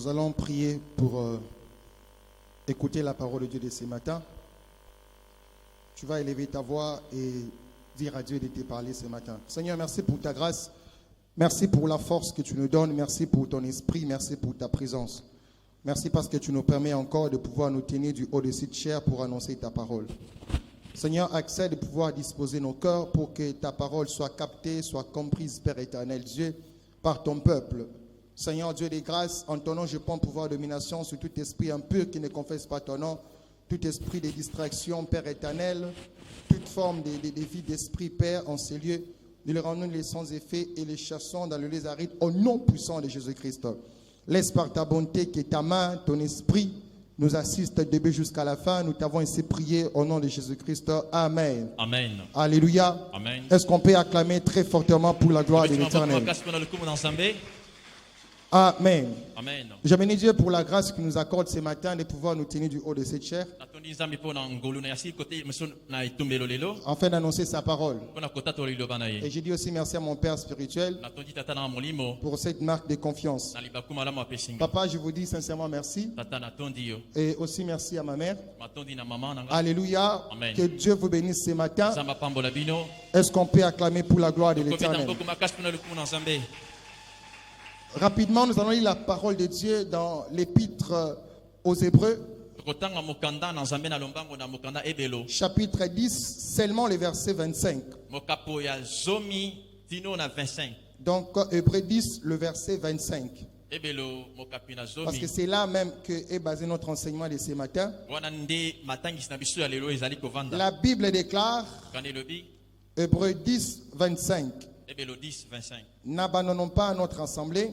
Nous allons prier pour écouter la parole de Dieu de ce matin. Tu vas élever ta voix et dire à Dieu de te parler ce matin. Seigneur, merci pour ta grâce. Merci pour la force que tu nous donnes. Merci pour ton esprit. Merci pour ta présence. Merci parce que tu nous permets encore de pouvoir nous tenir du haut de cette chair pour annoncer ta parole. Seigneur, accède de pouvoir disposer nos cœurs pour que ta parole soit captée, soit comprise, Père éternel Dieu, par ton peuple. Seigneur Dieu des grâces, en ton nom, je prends pouvoir de domination sur tout esprit impur qui ne confesse pas ton nom, tout esprit de distraction, Père éternel, toute forme de vie d'esprit, Père, en ces lieux. Nous les rendons les sans effet et les chassons dans le lieu aride au nom puissant de Jésus-Christ. Laisse par ta bonté que ta main, ton esprit, nous assiste début jusqu'à la fin. Nous t'avons ainsi prié au nom de Jésus-Christ. Amen. Amen. Alléluia. Amen. Est-ce qu'on peut acclamer très fortement pour la gloire de l'Éternel? Amen. Amen. Je bénis Dieu pour la grâce qu'il nous accorde ce matin de pouvoir nous tenir du haut de cette chair afin d'annoncer sa parole. Et je dis aussi merci à mon Père spirituel pour cette marque de confiance. Papa, je vous dis sincèrement merci. Et aussi merci à ma mère. Alléluia. Amen. Que Dieu vous bénisse ce matin. Est-ce qu'on peut acclamer pour la gloire de l'Éternel? Rapidement, nous allons lire la parole de Dieu dans l'épître aux Hébreux, chapitre 10, seulement le verset 25. Donc, Hébreux 10, le verset 25. Parce que c'est là même que est basé notre enseignement de ce matin. La Bible déclare, Hébreux 10, 25. N'abandonnons pas notre assemblée,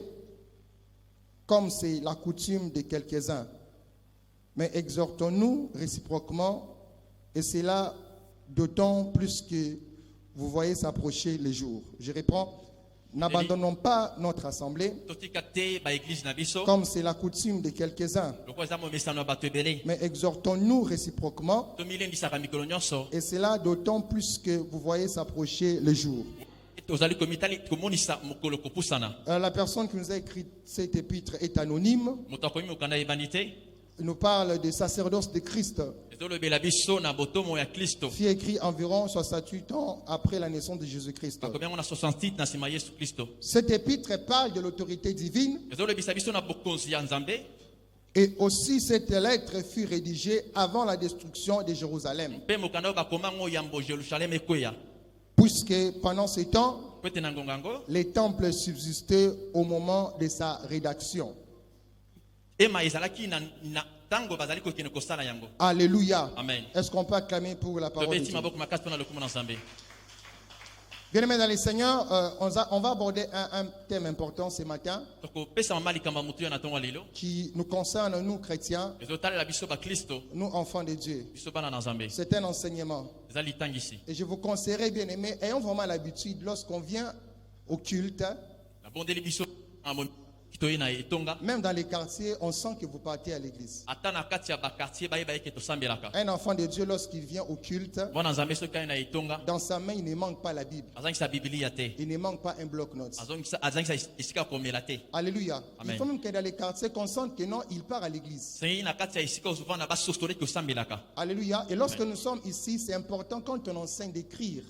comme c'est la coutume de quelques-uns, mais exhortons-nous réciproquement, et c'est là d'autant plus que vous voyez s'approcher les jours. Je reprends. N'abandonnons pas notre assemblée, comme c'est la coutume de quelques-uns, mais exhortons-nous réciproquement, et c'est là d'autant plus que vous voyez s'approcher les jours. La personne qui nous a écrit cet épître est anonyme. Il nous parle du sacerdoce de Christ, qui est écrit environ 68 ans après la naissance de Jésus-Christ. Cet épître parle de l'autorité divine. Et aussi cette lettre fut rédigée avant la destruction de Jérusalem. Puisque pendant ce temps, les temples subsistaient au moment de sa rédaction. Alléluia. Amen. Est-ce qu'on peut acclamer pour la parole de Dieu? Bien-aimés dans les Seigneurs, on va aborder un thème important ce matin qui nous concerne, nous chrétiens, nous enfants de Dieu. C'est un enseignement. Et je vous conseillerais, bien-aimés, ayons vraiment l'habitude, lorsqu'on vient au culte, même dans les quartiers, on sent que vous partez à l'église. Un enfant de Dieu, lorsqu'il vient au culte, dans sa main, il ne manque pas la Bible. Il ne manque pas un bloc-notes. Alléluia. Amen. Il faut même que dans les quartiers, qu'on sente que non, il part à l'église. Alléluia. Et lorsque nous sommes ici, c'est important quand on enseigne d'écrire.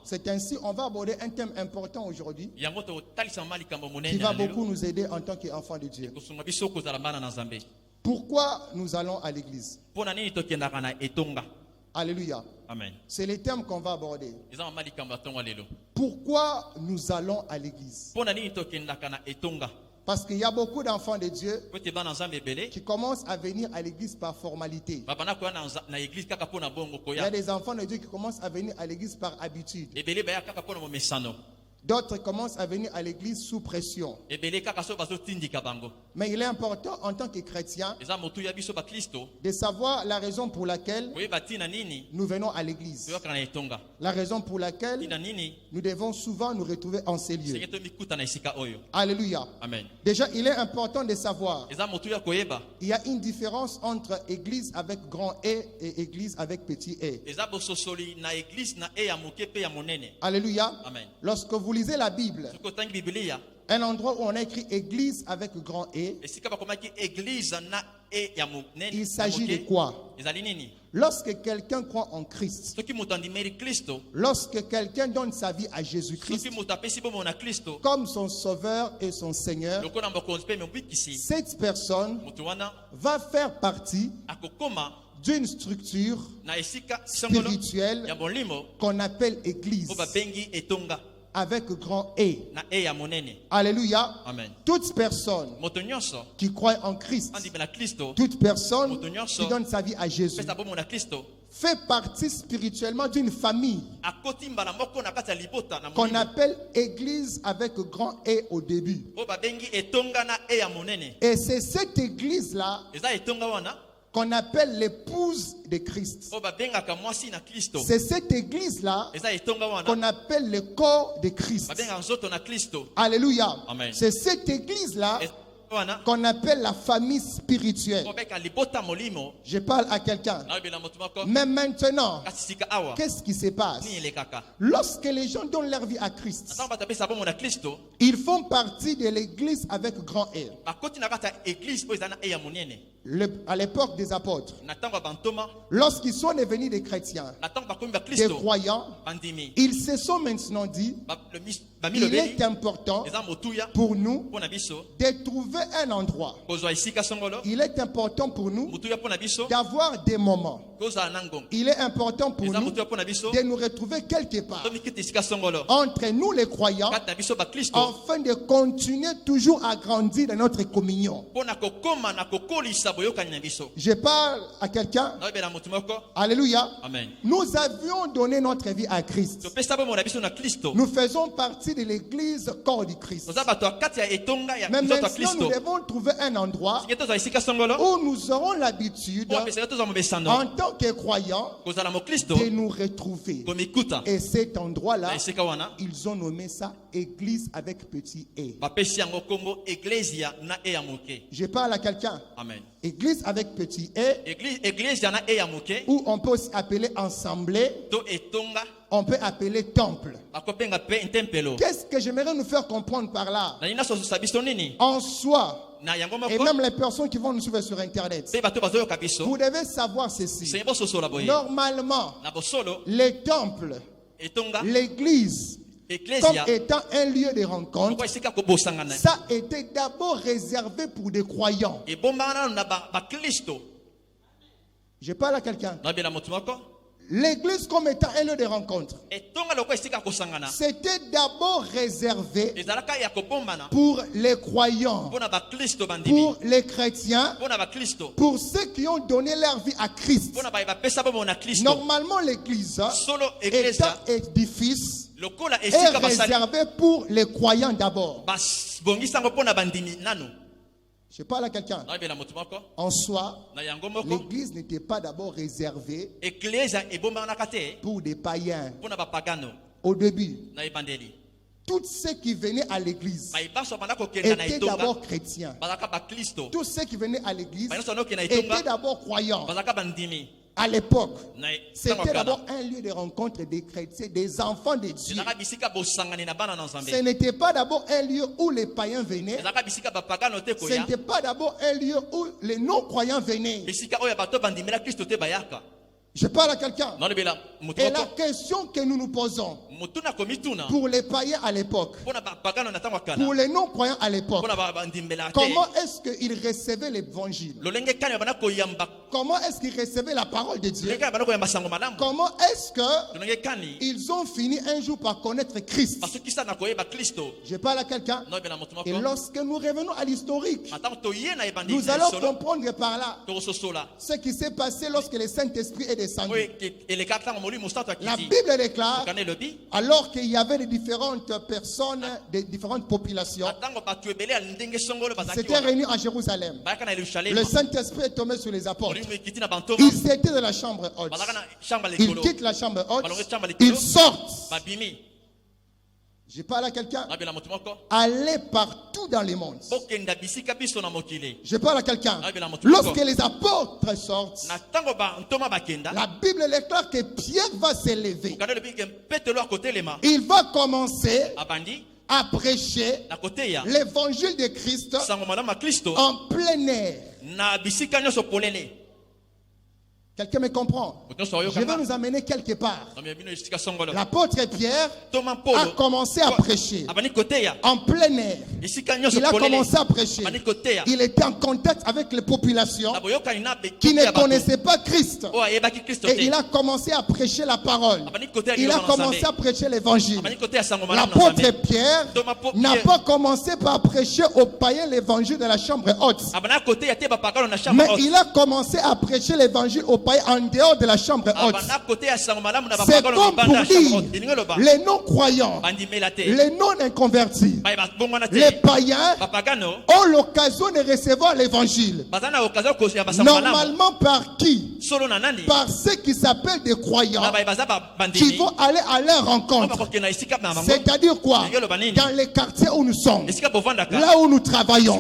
C'est ainsi, on va aborder un thème important aujourd'hui qui va beaucoup nous aider en tant qu'enfants de Dieu. Pourquoi nous allons à l'église? Alléluia. Amen. C'est les thèmes qu'on va aborder. Pourquoi nous allons à l'église? Parce qu'il y a beaucoup d'enfants de Dieu qui commencent à venir à l'église par formalité. Il y a des enfants de Dieu qui commencent à venir à l'église par habitude. D'autres commencent à venir à l'église sous pression. Mais il est important en tant que chrétien de savoir la raison pour laquelle nous venons à l'église. La raison pour laquelle nous devons souvent nous retrouver en ces lieux. Alléluia. Amen. Déjà, il est important de savoir il y a une différence entre église avec grand E et église avec petit E. Alléluia. Amen. Lorsque vous lisez la Bible, Un endroit où on a écrit église avec grand E. esika bakomaki église na e ya monene. Il s'agit de quoi? Ezali nini? Lorsque quelqu'un croit en Christ, Soki moto andimeli Kristo, lorsque quelqu'un donne sa vie à Jésus-Christ soki moto apesi bomo na Kristo, comme son sauveur et son Seigneur, lokola mokonzi pe mobikisi, cette personne moto wana va faire partie akokoma d'une structure na esika songolo spirituelle ya molimo qu'on appelle église po babengi etonga avec grand E. na e ya monene. Alléluia. Amen. Toute personne Moto nyonso qui croit en Christ, andimi na Kristo, toute personne Moto nyonso qui donne sa vie à Jésus, pesa bomo na Kristo, fait partie spirituellement d'une famille akoti mbala moko na kati ya libota na qu'on molimo appelle église avec grand E au début. po babengi etonga na e ya monene. Et c'est cette église-là Eza etonga wana qu'on appelle l'épouse de Christ. po babengaka mwasi na Kristo. C'est cette église-là Eza etonga wana qu'on appelle le corps de Christ. babengaka nzoto na Kristo. Alléluia. Amen. C'est cette église-là Eza wana qu'on appelle la famille spirituelle. po beka libota molimo Je parle à quelqu'un. na yebela moto moko Mais maintenant, kasi sika awa qu'est-ce qui se passe? nini elekaka Lorsque les gens donnent leur vie à Christ, ntango bato apesa bomo na Kristo ils font partie de l'église avec grand R. bakoti na kati ya église oyo eza na e ya monene. À l'époque des apôtres, Na ntango ya bantoma lorsqu'ils sont devenus des chrétiens, na ntango bakomi des bakristo croyants, bandimi ils se sont maintenant dit, il bamilobeli est important eza motuya pour nous mpo na biso de trouver un endroit. kozwa esika songolo, Il est important pour nous motuya mpo na biso d'avoir des moments. kozala na ngonga, Il est important pour eza nous motuya mpo na biso de nous retrouver quelque part tomikita esika songolo entre nous les croyants kati na biso bakristo afin de continuer toujours à grandir dans notre communion. mpo na kokoma na kokolisa boyokani na biso. Je parle à quelqu'un. nayebela motu moko. Alléluia. Amen. Nous avions donné notre vie à Christ. topesa bomo na biso na Kristo, Nous faisons partie de l'église corps du Christ. toza bato ya kati ya etonga ya Mais nzoto ya maintenant, nous Kristo. devons trouver un endroit Sike tozwa esika songolo où nous aurons l'habitude, po apesaka tozwa mobesano en tant que croyants, kozala mokristo de nous retrouver. komikuta Et cet endroit-là, na esika wana ils ont nommé ça église avec petit E. bapesi yango kombo eglesia na e ya moke. Je parle à quelqu'un. Amen. Église avec petit E, Eglesia na e ya moke ou on peut aussi appeler assemblée, to etonga on peut appeler temple. bakopenga pe ntempelo. Qu'est-ce que j'aimerais nous faire comprendre par là? na nina sososa biso nini En soi, na yango et moko même les personnes qui vont nous suivre sur Internet, pe bato bazoyoka biso vous devez savoir ceci. senye bososola boye Normalement, na bosolo les temples, etonga l'église, comme eglesia étant un lieu de rencontre, moko esika kobosangana ça était d'abord réservé pour des croyants. ebombanga nano na bakristo. Je parle à quelqu'un. nayebela motu moko. L'église comme étant un lieu de rencontre, etonga loko esika kosangana c'était d'abord réservé ezalaka ya kobombana pour les croyants, mpo na bakristo bandimi, pour les chrétiens, mpo na bakristo, pour ceux qui ont donné leur vie à Christ. mpo na baye bapesa bomo na Kristo. Normalement, l'église Solo étant eglesia édifice lokola est esika basali réservé pour les croyants d'abord. bongisa yango mpo na bandimi nano. Je parle à quelqu'un. nayebela motu moko. En soi, na yango moko l'église n'était pas d'abord réservée eglesia ebombanaka te pour des païens. mpo na bapagano. Au début, na ebandeli tous ceux qui venaient à l'église baye baso banda kokenda na étaient etonga d'abord chrétiens. bazalaka bakristo. Tous ceux qui venaient à l'église baye nyonso banokenda étaient etonga d'abord croyants. bazalaka bandimi. À l'époque, na c'était d'abord un lieu de rencontre des chrétiens, des enfants de Dieu. ezalaka bisika bosangani na bana na nzambe. Ce n'était pas d'abord un lieu où les païens venaient. ezalaka bisika bapagano te Ce koya, n'était pas d'abord un lieu où les non-croyants venaient. bisika oyo bato bandimela Kristo te bayaka. Je parle à quelqu'un. nalobela motu Et la moko. question que nous nous posons motuna komituna pour les païens à l'époque, mpo na bapagano na ntango ya pour kala les non-croyants à l'époque, mpo na bandimela te comment est-ce qu'ils recevaient l'évangile? lolenge kani bana koyamba Comment est-ce qu'ils recevaient la parole de Dieu? lolenge kani bana koyamba sango malamu Comment est-ce lolenge kani qu'ils ont fini un jour par connaître Christ? basukisa na koyeba Kristo. Je parle à quelqu'un. nalobela motu Et moko. lorsque nous revenons à l'historique, na ntango toye na ebandeli nous na allons lisolo comprendre par là tokososola ce qui s'est passé lorsque le Saint-Esprit est descendu. oyo elekaka ntango molimo mosantu La akiti Bible déclare, okana elobi alors qu'il y avait de différentes personnes, de différentes populations, na ntango bato ebele ya ndenge songolo bazalaki s'étaient wana réunis à Jérusalem. bayaka na Le Yerusalema, Saint-Esprit est tombé sur les apôtres. molimo ekiti na bantoma Ils étaient dans la chambre haute. bazalaka na chambre Ils likolo quittent la chambre haute. balongi chambre likolo Ils sortent. babimi. Je parle à quelqu'un. nalobela motu moko. Allez partout dans le monde. bokenda bisika biso na mokili. Je parle à quelqu'un. nalobela motu Lorsque moko. les apôtres sortent, na ntango bantoma bakenda la Bible déclare que Pierre va s'élever. okana elobi ke petelo akotelema Il va commencer abandi à prêcher na koteya l'évangile de Christ sango malamu ya Kristo en plein air. na bisika nyonso polele. Quelqu'un me comprend? Je vais nous amener quelque part. L'apôtre Pierre a commencé à prêcher en plein air. Il a commencé à prêcher. Il était en contact avec les populations qui ne connaissaient pas Christ. Et il a commencé à prêcher la parole. Il a commencé à prêcher l'évangile. L'apôtre Pierre n'a pas commencé par prêcher aux païens l'évangile de la chambre haute. Mais il a commencé à prêcher l'évangile aux païens en dehors de la chambre haute. C'est comme pour dire les non-croyants, les non-inconvertis, les païens ont l'occasion de recevoir l'évangile. Normalement par qui? Par ceux qui s'appellent des croyants qui vont aller à leur rencontre. C'est-à-dire quoi? Dans les quartiers où nous sommes, là où nous travaillons,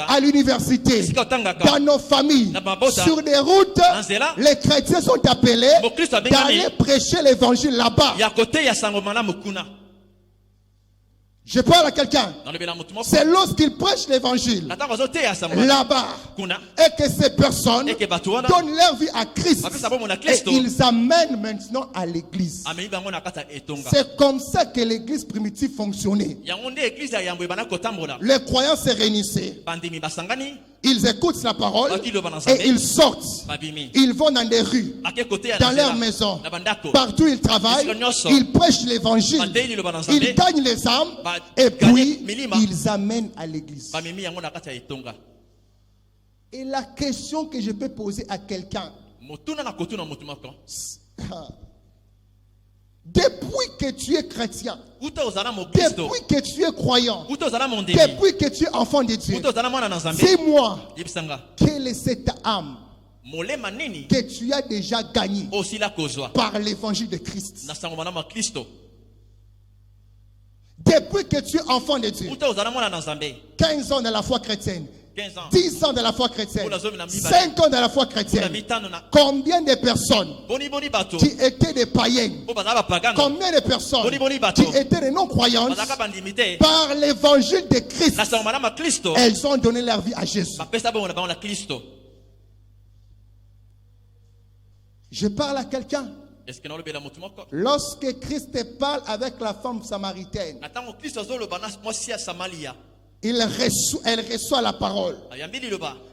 à l'université, dans nos familles, sur des routes, les chrétiens sont appelés d'aller prêcher l'évangile là-bas. Je parle à quelqu'un. C'est lorsqu'ils prêchent l'évangile là-bas et que ces personnes donnent leur vie à Christ et ils amènent maintenant à l'église. C'est comme ça que l'église primitive fonctionnait. Les croyants se réunissaient. Ils écoutent la parole et ils sortent. Ils vont dans des rues, dans leurs maisons, partout ils travaillent, ils prêchent l'évangile, ils gagnent les âmes et puis ils amènent à l'église. Et la question que je peux poser à quelqu'un, depuis que tu es chrétien, depuis que tu es croyant, depuis que tu es enfant de Dieu, dis-moi, quelle est cette âme que tu as déjà gagnée par l'évangile de Christ? Depuis que tu es enfant de Dieu, 15 ans de la foi chrétienne, 10 ans de la foi chrétienne, 5 ans de la foi chrétienne, combien de personnes qui étaient des païens, combien de personnes qui étaient des non-croyantes, par l'évangile de Christ, elles ont donné leur vie à Jésus. Je parle à quelqu'un. Lorsque Christ parle avec la femme samaritaine, elle reçoit la parole.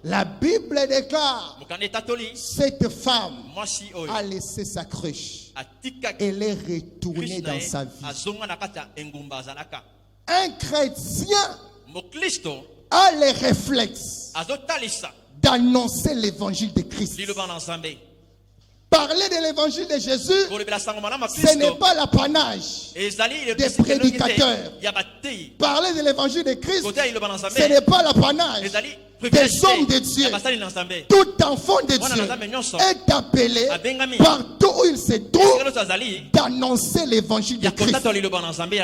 La Bible déclare, cette femme a laissé sa cruche. Elle est retournée dans sa vie. Un chrétien a les réflexes d'annoncer l'évangile de Christ. Parler de l'évangile de Jésus, ce n'est pas l'apanage des prédicateurs. Parler de l'évangile de Christ, ce n'est pas l'apanage des hommes de Dieu. Tout enfant de Dieu est appelé partout où il se trouve d'annoncer l'évangile de Christ.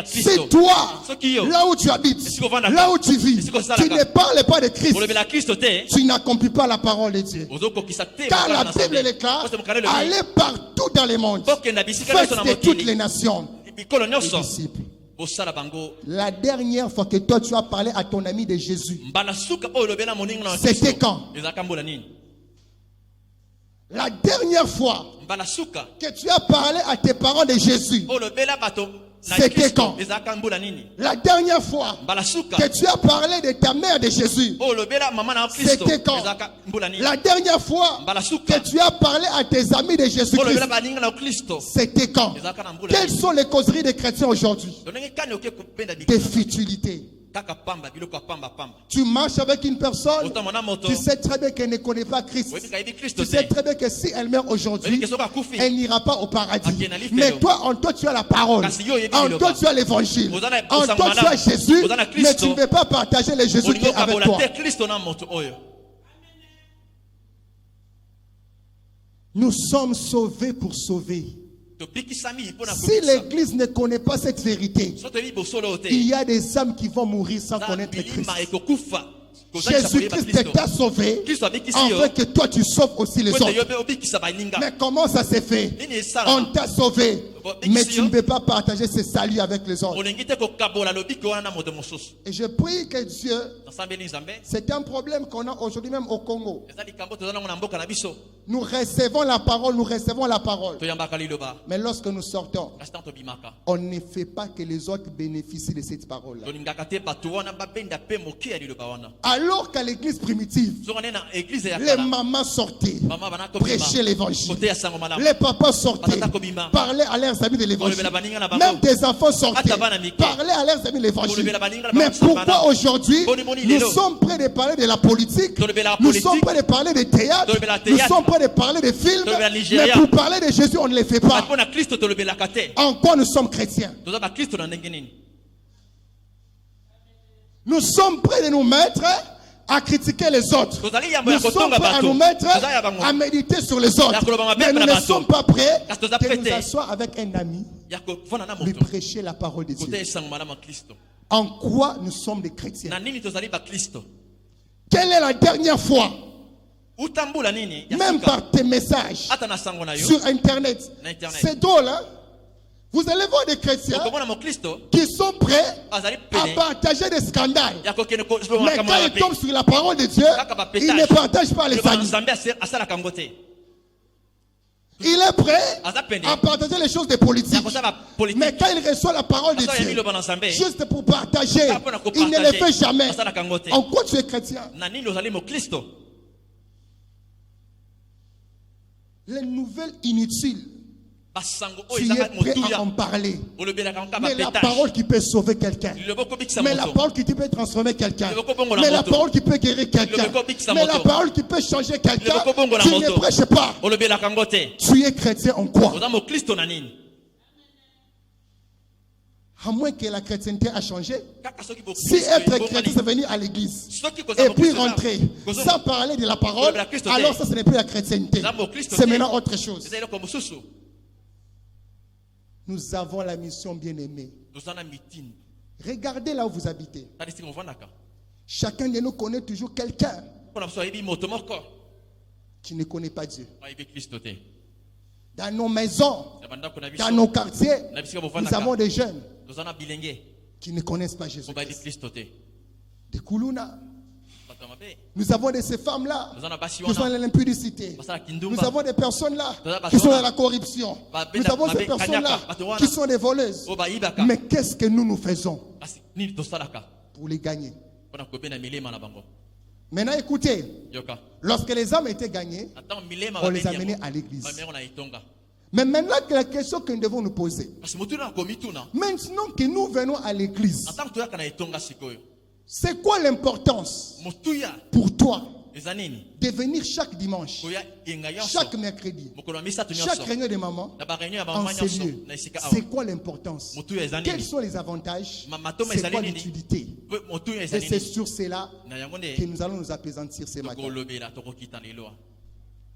C'est toi, là où tu habites, là où tu vis, tu ne parles pas de Christ, tu n'accomplis pas la parole de Dieu. Car la Bible déclare, allez partout dans le monde, faites de toutes les nations les disciples. La dernière fois que toi tu as parlé à ton ami de Jésus, c'était quand? La dernière fois que tu as parlé à tes parents de Jésus, c'était quand? La dernière fois que tu as parlé de ta mère de Jésus, c'était quand? La dernière fois que tu as parlé à tes amis de Jésus-Christ, c'était quand? Quelles sont les causeries des chrétiens aujourd'hui? Des futilités. Tu marches avec une personne, tu sais très bien qu'elle ne connaît pas Christ. Tu sais très bien que si elle meurt aujourd'hui, elle n'ira pas au paradis. Mais toi, en toi, tu as la parole. En toi, tu as l'évangile. En toi, tu as Jésus. Mais tu ne veux pas partager le Jésus qui est avec toi. Nous sommes sauvés pour sauver. Si l'église ne connaît pas cette vérité, il y a des âmes qui vont mourir sans connaître Christ. Jésus-Christ t'a sauvé afin que toi tu sauves aussi les autres. Mais comment ça s'est fait? On t'a sauvé mais tu ne peux pas partager ce salut avec les autres. olingi te kokabola lobiko wana na moto mosusu. Et je prie que Dieu, Nasambeli nzambe c'est un problème qu'on a aujourd'hui même au Congo. eza likambo tozana na mboka na biso Nous recevons la parole, nous recevons la parole. toyambaka liloba Mais lorsque nous sortons, kasi ntango tobimaka on ne fait pas que les autres bénéficient de cette parole-là. tolingaka te bato wana babenda mpe moke ya liloba wana Alors qu'à l'église primitive, soka nde na eglize ya les kala mamans sortaient, mama bana kobima prêchaient l'évangile. kote ya sango malamu Les papas sortaient, Batata kobima. parlaient à leurs amis de l'évangile. Kolobela baninga na bango. Même des enfants sortaient, Ata bana mike. parlaient à leurs amis de l'évangile. Kolobela baninga na Mais bango pourquoi bana. aujourd'hui, Boni boni nous lelo. sommes prêts de parler de la politique, Tolobela nous politique. sommes prêts de parler de théâtre, Tolobela nous théâtre. sommes prêts de parler de films, Tolobela mais Nigeria. pour parler de Jésus, on ne le fait pas. mpona kristo tolobelaka te En quoi nous sommes chrétiens? toza bakristo na ndenge nini Nous sommes prêts de nous mettre à critiquer les autres. tozali yambo Nous ya sommes kotonga prêts à bato nous mettre toza ya bango à méditer sur les autres. Ya koloba mabe Mais nous na ne bato. sommes pas prêts Kasi toza de prêt nous te. asseoir avec un ami, ya kovanda na de moto prêcher la parole de kote Dieu. esango malamu ya kristo En quoi nous sommes des chrétiens? na nini tozali bakristo Quelle est la dernière fois, utambula nini ya même sika par tes messages ata na sango na yo sur Internet? Na Internet. C'est drôle, hein? Vous allez voir des chrétiens okomona mokristo qui sont prêts azali à pene partager des scandales. ya kokende Mais quand ils tombent sur la parole de Dieu, ils ne partagent pas les saluts. nzambe asalaka yango te Il est prêt aza pene à partager les choses de politique. ya kosala politique Mais quand il reçoit la parole de asala ya Dieu, liloba na nzambe juste pour partager, Kaka mpona il ne le fait kopartage jamais. asalaka yango te En quoi tu es chrétien? na nini ozali mokristo Les nouvelles inutiles, basango oyo tu es ezaka prêt à motuya en parler. olobelaka yango kaka Mais la bapetage parole qui peut sauver quelqu'un. liloba okobikisa Mais la moto parole qui peut transformer quelqu'un. Le boko bongo la Mais la moto. parole qui peut guérir quelqu'un. Le boko bikisa Mais la moto. parole qui peut changer quelqu'un. Le boko bongo la Tu moto. ne prêches pas. olobelaka yango te Tu es chrétien en quoi? oza mokristo na nini À moins que la chrétienté a changé. kaka soki Si être chrétien, c'est venir à l'église. soki koza Et puis mokristo rentrer eza- sans parler de la parole, La Christ alors te. ça ce n'est plus la chrétienté. Eza mokristo C'est te. maintenant autre chose. eza eloko mosusu Nous avons la mission bien-aimée. toza na mitini Regardez là où vous habitez. tali sika ovandaka Chacun de nous connaît toujours quelqu'un mpona biso ayebi moto moko qui ne connaît pas Dieu. ayebi kristo te Dans nos maisons, na bandako na biso dans nos quartiers, na bisika nous bovandaka avons des jeunes toza na bilenge qui ne connaissent pas Jésus. po bayebi kristo te Des Kuluna. bato ya mabe Nous avons de ces femmes-là toza na basi qui sont wana dans l'impudicité. basala Nous kindumba avons des personnes-là Toza bato qui sont wana. dans la corruption. Ba- Nous avons mabe ces personnes-là kanyaka, bato wana. qui sont des voleuses. oyo bayibaka Mais qu'est-ce que nous faisons kasi nini tosalaka pour les gagner? mpona kobena milema na bango Maintenant, écoutez, yoka lorsque les âmes étaient gagnées, na ntango milema on les babeni amenait yango, à l'église. bamemi yango na etonga Mais maintenant, que la question que nous devons nous poser, kasi motuna nakomi tuna maintenant que nous venons à l'église, na ntango toyaka na etonga sikoyo c'est quoi l'importance motuya pour toi eza nini de venir chaque dimanche, koya yenga nyonso chaque mercredi, mokolo ya misato chaque nyonso réunion de maman na bareunion ya en bamama ces nyonso lieux? na esika awa C'est quoi l'importance? motuya eza Quels nini sont les avantages? matoma C'est ezali quoi nini l'utilité? mpe motuya Et eza c'est nini sur cela na yango que nde nous allons nous apaisantir ce matin. tokolobela tokokita lelo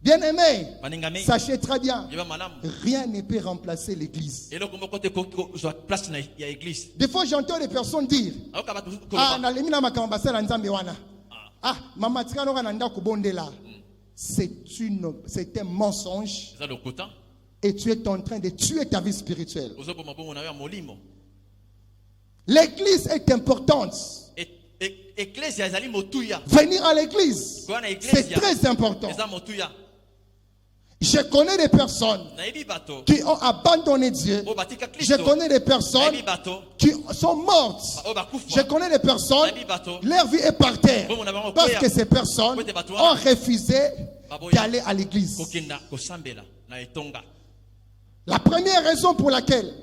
Bien-aimés, baningami sachez très bien, yeba malamu rien ne peut remplacer l'église. eloko moko te kozwa place ya église Des fois, j'entends des personnes dire, ayoka bato ah, koloba nalemi na makambo basala nzambe wana. Ah, mama tika noka na ndako bondela. C'est un mensonge eza lokota et tu es en train de tuer ta vie spirituelle. ozoboma bongo na yo ya molimo L'église est importante. eklesia ezali motuya Venir à l'église, koya na c'est eklesia très important. eza motuya Je connais des personnes nayebi bato qui ont abandonné Dieu. oyo batika Je kristo connais des personnes nayebi bato qui sont mortes. oyo Je bakufa connais des personnes, nayebi bato leur vie est par terre. Bongo na bango Parce koya. que ces personnes Kote bato wana. ont refusé Baboya. d'aller à l'église. kokenda kosambela na etonga La première raison pour laquelle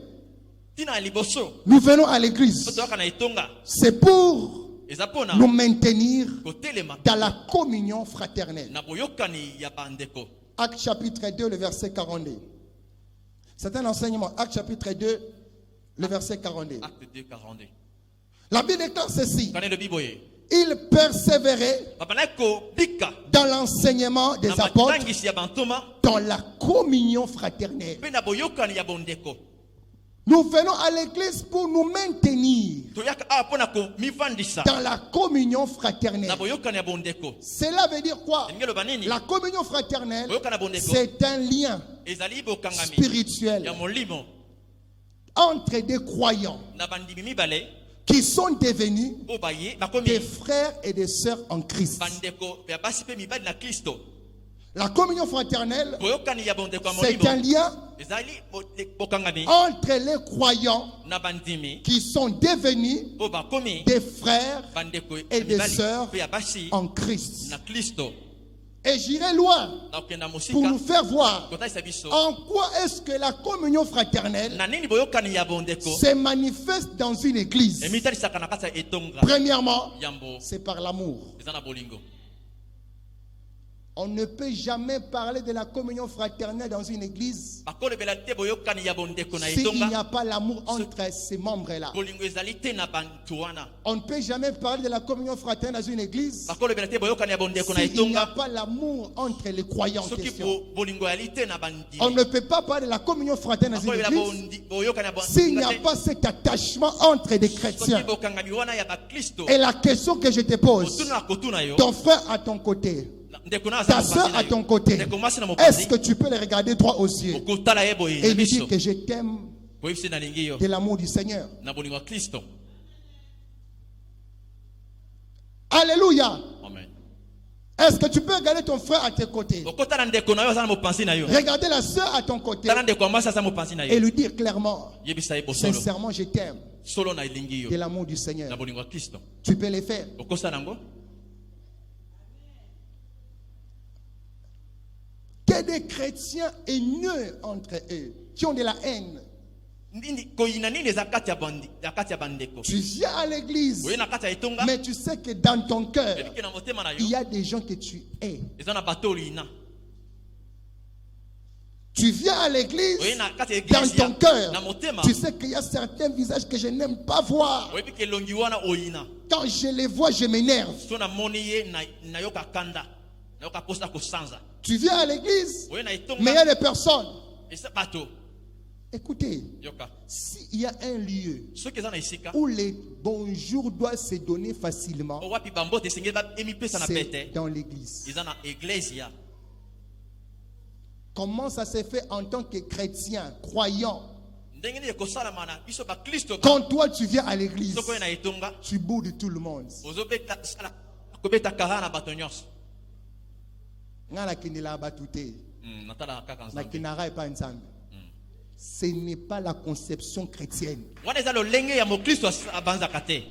ntina ya liboso nous venons à l'église, po toyaka na etonga c'est pour eza mpona nous maintenir kotelema dans la communion fraternelle. na boyokani ya bandeko Acte chapitre 2, le verset 42. C'est un enseignement. Acte chapitre 2, le verset 42. acte 2 42 La Bible déclare ceci. kana elobi boye Il persévérait babandaki kobika dans l'enseignement des na apôtres, matangisi ya bantoma dans la communion fraternelle. mpe na boyokani ya bondeko Nous venons à l'église pour nous maintenir toyaka awa mpona komivandisa dans la communion fraternelle. na boyokani ya bondeko Cela veut dire quoi? elingi eloba nini La communion fraternelle, boyokani ya bondeko c'est un lien ezali bokangami spirituel ya molimo entre des croyants na bandimi mibale qui sont devenus o baye des bakomi frères et des sœurs en Christ. bandeko ya basi pe mibali na Kristo. La communion fraternelle, Boyokani ya bondeko ya c'est un molimo lien ezali bokangami entre les croyants na bandimi qui sont devenus o bakomi des frères bandeko et ya des mibali sœurs pe ya basi en Christ. na Kristo. Et j'irai loin Na okenda pour mosika nous faire voir kotalisa biso en quoi est-ce que la communion fraternelle na nini boyokani ya bondeko se manifeste dans une église. emitalisaka na kati ya etonga Premièrement, yambo c'est par l'amour. eza na bolingo. On ne peut jamais parler de la communion fraternelle dans une église bakolobela te boyokani ya bondeko na s'il n'y etonga a pas l'amour entre ces membres-là. bolingo ezali te na bantu wana. On ne peut jamais parler de la communion fraternelle dans une église bakolobela te boyokani ya bondeko na s'il n'y a etonga pas l'amour entre les croyants en soki question. bolingo ezali te na On bandimi ne peut pas parler de la communion fraternelle dans une bakolobela église boyokani ya s'il n'y a bondeko pas cet attachement entre des soki chrétiens. bokangami wana ya bakristo Et la question que je te pose, otuna kotuna yo ton frère à ton côté, ndeko na ta aza soeur mopanzi na à yo. ton côté, ndeko mwasi na est-ce mopanzi que tu peux les regarder droit aux yeux okotala ye boye et na lui biso dire que je t'aime boyebisi nalingi yo de l'amour du Seigneur? na bolingo ya kristo. Alléluia. Amen. Est-ce que tu peux regarder ton frère à tes côtés? okotala ndeko na yo aza na mopanzi na yo Regardez la soeur à ton côté tala ndeko ya mwasi aza mopanzi na et yo lui dire clairement, yebisa ye bosolo sincèrement, je t'aime solo na elingi yo de l'amour du na Seigneur. bolingo ya kristo. Tu peux les faire. okosala yango Que des chrétiens haineux entre eux, qui ont de la haine. nini koyina nini eza kati ya bandeko Tu viens à l'église, oye na kati ya etonga mais tu sais que dans ton cœur, ebiki na motema na il y yo a des gens que tu hais. eza na bato olina Tu viens à l'église, oye na kati ya dans eglise ton cœur, na motema tu sais qu'il y a certains visages que je n'aime pas voir. oyebi ke elongi wana oyina Quand je les vois, je m'énerve. so namoni ye nayoka kanda nayoka posa kosanza. Tu viens à l'église, oye na mais il y a etonga des personnes. eza bato Écoutez, yoka s'il y a un lieu soki eza na esika où les bonjours doivent se donner facilement, owapi bambote esengeli emipesa na c'est pete dans l'église. eza na eglesia. Comment ça se fait en tant que chrétien, croyant? ndenge nini ekosalama na biso bakristo Quand toi tu viens à l'église, soki oye na etonga tu boudes tout le monde. kobeta kara na bato nyonso. Nga nakindela batu te, natala kaka nzambe nakindaka epa nzambe. Ce n'est pas la conception chrétienne. wana eza lolenge ya mokristo abanzaka te.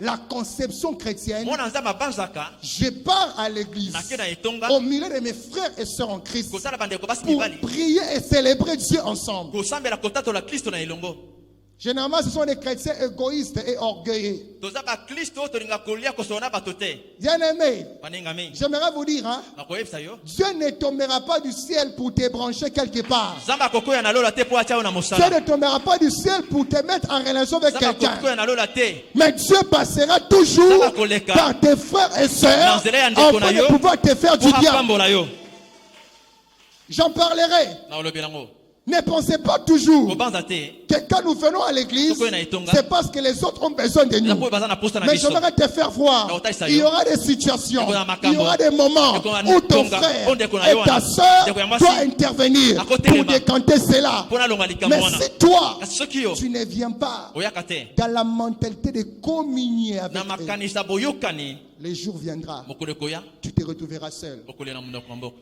La conception chrétienne, mwana nzambe abanzaka je pars à l'église nake na etonga au milieu de mes frères et sœurs en Christ kosala bandeko basi pour mibali prier et célébrer Dieu ensemble. kosambela kotatola kristo na elongo. Généralement, ce sont des chrétiens égoïstes et orgueilleux. toza bakristo oyo tolinga kolia kosola na bato te. Bien-aimés, banengami j'aimerais vous dire, hein, nakoyebisa yo Dieu ne tombera pas du ciel pour te brancher quelque part. nzambe akokoya na lola te mpo atia yo na Dieu mosala. ne tombera pas du ciel pour te mettre en relation avec nzambe quelqu'un. akokoya na lola te. Mais Dieu passera toujours Nzambe akoleka par tes frères et sœurs na nzela ya ndeko na afin de yo pouvoir te faire du mpo bien. apambola yo. J'en parlerai. na olobela yango Ne pensez pas toujours kobanza te que quand nous venons à l'église, c'est parce que les autres ont besoin de eza nous. mpo baza na posta na Mais biso. j'aimerais te faire voir, il y aura des situations, il y aura des moments où ton frère et ta soeur doivent intervenir pour décanter cela. mpo nalonga likambo Mais wana si toi, kasi soki yo tu ne viens pas oyaka te dans la mentalité de communier avec na eux, makanisa boyokani le jour viendra, mokolo ekoya tu te retrouveras seul. okolela monoko na mboka.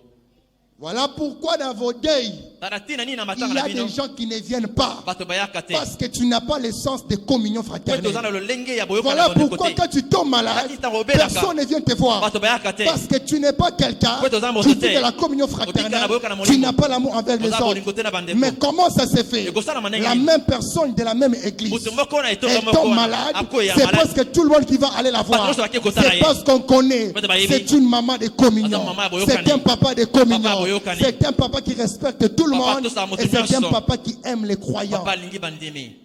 Voilà pourquoi dans vos deuils, tala ntina nini na il matanga y na a bino des gens qui ne viennent pas bato bayaka te parce que tu n'as pas le sens de communion po fraternelle. toza na lolenge ya boyokani Voilà na bondeko pourquoi te quand tu tombes malade, personne ne vient te voir. bato bayaka te Parce que tu n'es pas quelqu'un qui fait de la communion fraternelle. Tu n'as pas l'amour envers les oza autres. bolingo te na bandeko. Mais comment ça se fait? Ekosala ndenge La nini? même personne de la même église moto moko na elle etonga moko tombe wana malade. akoya C'est malade parce que tout le monde qui va aller la voir, Parce que kotala c'est ye. parce qu'on connaît. Bato bayebi. C'est une maman de communion. Bato mama boyokani. C'est un papa de communion. Papa boyokani. C'est un papa qui respecte tout le Papa monde. tosa moto Et c'est un nyonso. papa qui aime les croyants. papa alingi bandimi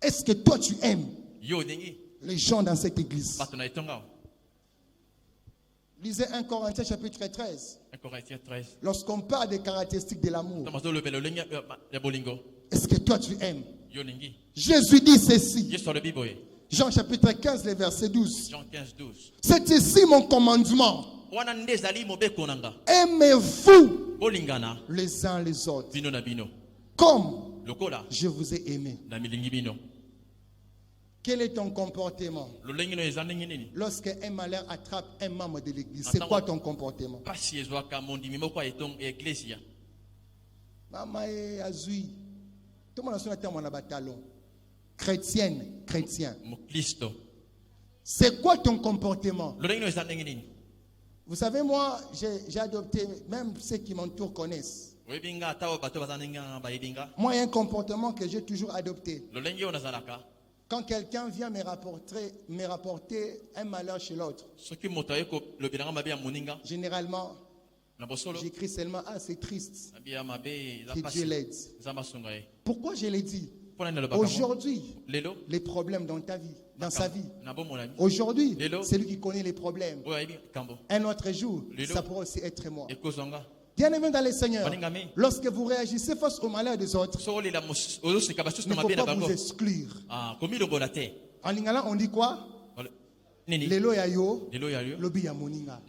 Est-ce que toi tu aimes yo ndenge les gens dans cette église? bato na etonga. Lisez 1 Corinthiens chapitre 13. 1 Corinthiens 13 Lorsqu'on parle des caractéristiques de l'amour, tomazo lobela lolenge ya bolingo est-ce que toi tu aimes? yo ndenge Jésus dit ceci. yesu alobi boye Jean chapitre 15, le verset 12. Jean 15:12 C'est ici mon commandement. wana nde ezali mobeko nanga Aimez-vous bolingana les uns les autres. bino na bino Comme lokola je vous ai aimé. na milingi bino Quel est ton comportement lolenge no eza ndenge nini lorsqu'un malheur attrape un membre de l'église? C'est quoi ton comportement? pasi ezwaka mondimi moko etong ecclesia Mama azui. Tout le monde a son bâton. Chrétienne, chrétien. mokristo C'est quoi ton comportement? lolenge no eza ndenge nini Vous savez, moi, j'ai adopté, même ceux qui m'entourent connaissent. oyebi nga ata oyo bato baza ndenge wana bayebi nga Moi, il y a un comportement que j'ai toujours adopté. lolenge oyo nazalaka Quand quelqu'un vient me rapporter un malheur chez l'autre, soki moto aye kolobela nga mabe ya moninga généralement, na bosolo j'écris seulement, ah, c'est triste. mabe ya mabe eza Que Dieu pasi l'aide. eza masunga ye Pourquoi je l'ai dit? mpona nini alobaka ngo Aujourd'hui, lelo les problèmes dans ta vie, dans sa vie. na bomona mi Aujourd'hui, Lelo. c'est lui qui connaît les problèmes. oyo ayebi kambo Un autre jour, Lelo. ça pourrait aussi être moi. ekozwanga Bien-aimé dans le Seigneur, Balingami. lorsque vous réagissez face au malheur des autres, so olela ozoseka basusu il na ne mabe faut na pas vous bango exclure. komilongola te En lingala, on dit quoi? nini Lelo ya yo, lelo ya yo lobi ya moninga.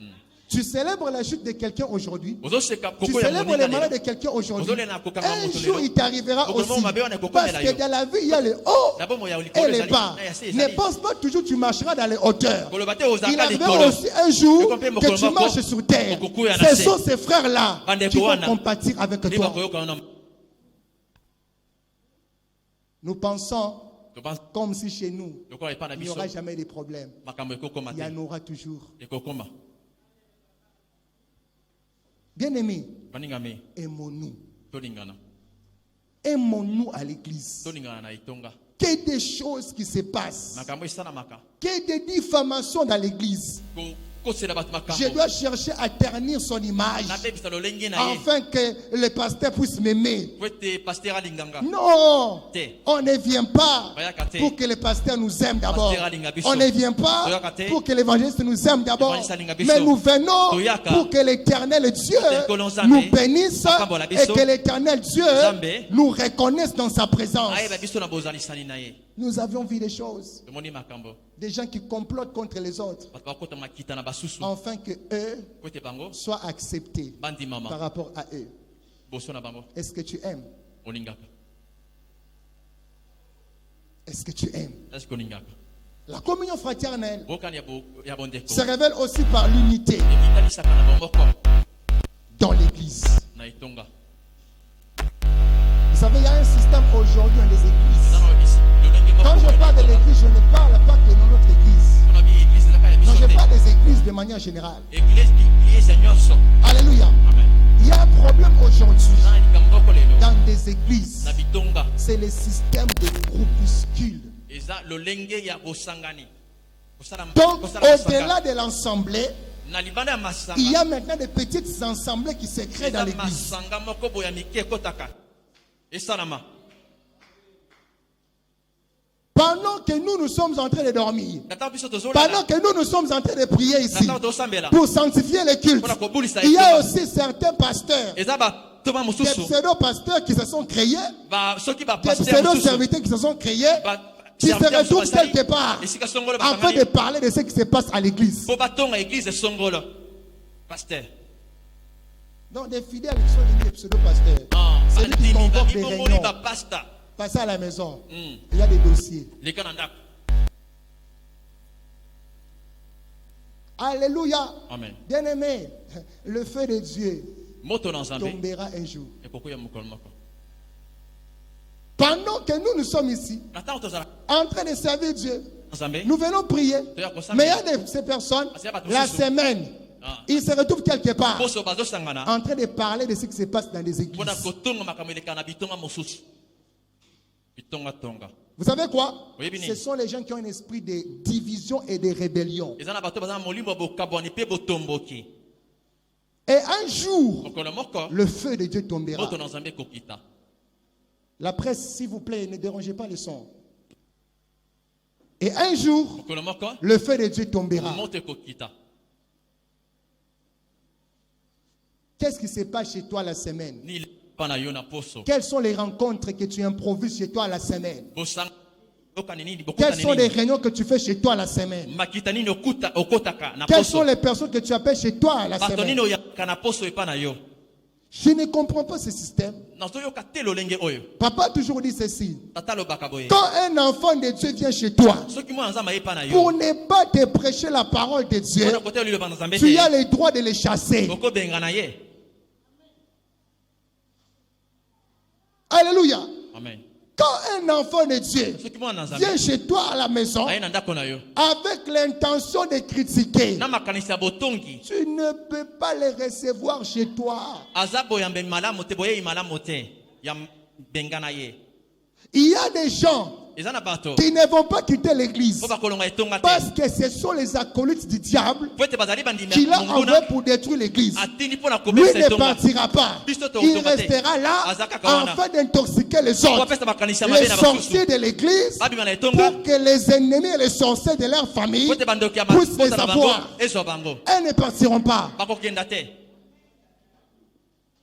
Tu célèbres la chute de quelqu'un aujourd'hui. ozoseka Tu koko ya célèbres moninga le malheur de lelo quelqu'un aujourd'hui. Ozolela kokanga Un moto jour, lelo. il t'arrivera Okomo aussi. mabe wana ekokoma Parce na que yo. dans la vie, il y a les hauts na bomo ya likolo et les ezali bas. na ya se Ne ezali pense pas toujours que tu marcheras dans les hauteurs. koloba te Il ozalaka arrivera likolo aussi un jour Eko mpe mokolo que tu moko, marches sur terre. okokuya na Ce se. sont ces frères-là Bandeko qui vont wana. compatir avec nde toi. bakoyoka wana Nous pensons tobanza comme si chez nous, lokola epa na il n'y biso aura jamais de problème. makambo ekokoma Il y te en aura toujours. ekokoma Bien-aimés, baningami aimons-nous. tolingana Aimons-nous à l'église. tolingana na etonga Que des choses qui se passent. makambo esalamaka Que des diffamations dans l'église. kokosela bato Je makambo dois chercher à ternir son image nabebisa lolenge na ye afin que le pasteur puisse m'aimer. po ete paster alinganga Non, te on ne vient pas Bayaka te. pour que le pasteur nous aime d'abord. Pasteur alinga biso. On ne vient Toyaka pas te. pour que l'évangéliste nous aime d'abord. Évangéliste alinga biso. Mais nous venons Toyaka. pour que l'éternel Dieu Totelekolo Nzambe. nous bénisse Makambo na et biso. que l'éternel Dieu Nzambe. nous reconnaisse dans sa présence. ayeba biso na bozalisani na ye Nous avions vu des choses, tomoni makambo des gens qui complotent contre les autres bato bakota makita na basusu afin que eux po ete bango soient acceptés par bandimama rapport à eux. boso na bango Est-ce que tu aimes? olingaka Est-ce que tu aimes? eske olingaka La communion fraternelle bokani ya bondeko se révèle aussi par l'unité ekitalisaka na bomoko dans l'église. na etonga Vous savez, il y a un système aujourd'hui dans les églises. eza na lolenge Quand moko je parle de l'église, je ne parle pas que dans notre église. mpona bi eglise ezaka ya Non, biso je te parle des églises de manière générale. eglise nyonso Alléluia. amen Il y a un problème aujourd'hui eza na likambo moko lelo dans des églises. na bitonga C'est le système de groupuscules. eza lolenge ya bosangani Donc, kosala au-delà masanga de l'assemblée, na libanda ya masanga il y a maintenant des petites assemblées qui se créent dans eza l'église. masanga moko boye ya mike ekotaka esalama Pendant que nous sommes en train de dormir, ntango biso pendant tozolala que nous sommes en train de prier ici, ntango tozosambela pour sanctifier le culte, mpona kobulisa il y a etonga aussi certains pasteurs, eza batoma des mosusu pseudo-pasteurs qui se sont créés, soki des bapaster mosusu pseudo-serviteurs qui se sont créés, qui se retrouvent quelque part esika songolo afin de parler de ce qui se passe à l'église. po batonga église songolo paster Donc des fidèles qui sont devenus des pseudo-pasteurs. C'est lui qui bandimi convoque des babimomoni réunions. bapasta Passez à la maison. Mm. Il y a des dossiers. leka na ndako Alléluia. amen Bien-aimé, le feu de Dieu moto na nzambe tombera un jour. ekokoya mokolo moko Pendant que nous sommes ici, na ntango tozala en train de servir Dieu, nzambe nous venons prier. Mais il y a ces personnes, la semaine, ils se retrouvent quelque part poso bazosangana en train de parler de ce qui se passe dans les mpona églises. kotonga makambo eleka na bitonga mosusu bitongatonga Vous savez quoi? Oui, bien. Ce sont les gens qui ont un esprit de division et de rébellion. eza na bato baza na molimo ya bokabwani mpe botomboki Et un jour, mokolo moko le feu de Dieu tombera. moto na nzambe ekokita La presse, s'il vous plaît, ne dérangez pas le son. Et un jour, mokolo moko le feu de Dieu tombera. moto ekokita Qu'est-ce qui se passe chez toi la semaine? ni pa na yo na poso Quelles sont les rencontres que tu improvises chez toi la semaine? bosanga bokani nini Quelles bokutani sont les nini réunions que tu fais chez toi la semaine? makita nini okotaka na Quelles poso sont les personnes que tu appelles chez toi la bato nini semaine? oyaka na poso epa na yo Je ne comprends pas ce système. nazoyoka te lolenge oyo Papa a toujours dit ceci. tata alobaka boye Quand un enfant de Dieu vient chez toi, soki mwana nzambe ayepa na pour yo ne pas te prêcher la parole de Dieu, mpona kote liloba na nzambe tu as te le droit de les chasser. okobenga na ye. Alléluia. Amen. Quand un enfant de Dieu soki mwana na vient nzambe chez toi à la maison aye na ndako na yo avec l'intention de critiquer, na makanisi ya botongi tu ne peux pas les recevoir chez toi. aza boyambe malamu te boyei malamu te ya benga na ye. Il y a des gens eza na bato qui ne vont pas quitter l'église po bakolonga etonga te parce que ce sont les acolytes du diable po ete bazali bandimi qui ya l'a envoyé monguna pour détruire l'église. atindi mpona Lui kobebisa ne etonga partira pas. Biso to Il otonga te. restera là Aza kaka wana. afin d'intoxiquer les po autres, apesa makanisi ya mabe les na basusu sorciers de l'église, babima na etonga pour que les ennemis et les sorciers de leur famille po ete bandoki ya puissent les mabota na bango avoir. ezwa bango Elles ne partiront pas. bakokenda te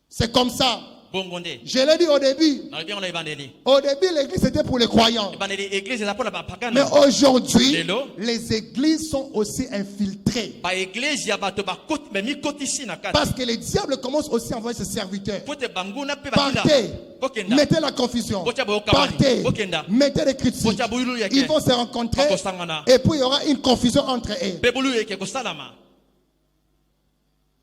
C'est comme ça. bongo nde Je l'ai dit au début. nalobi yango na ebandeli Au début, l'église était pour les croyants. ebandeli église eza mpona Mais bapakana aujourd'hui, Lelo. les églises sont aussi infiltrées. baeglise ya bato bamikotisi na kati Parce que le diable commence aussi à envoyer ses serviteurs. po ete banguna mpe bakila Partez, kokenda mettez la confusion. Botia boyokamani. Partez, Bokenda. mettez les critiques. Botia buyulu yeke. Ils vont se rencontrer Bakosangana. et puis il y aura une confusion entre eux. mpe bulu eke kosalama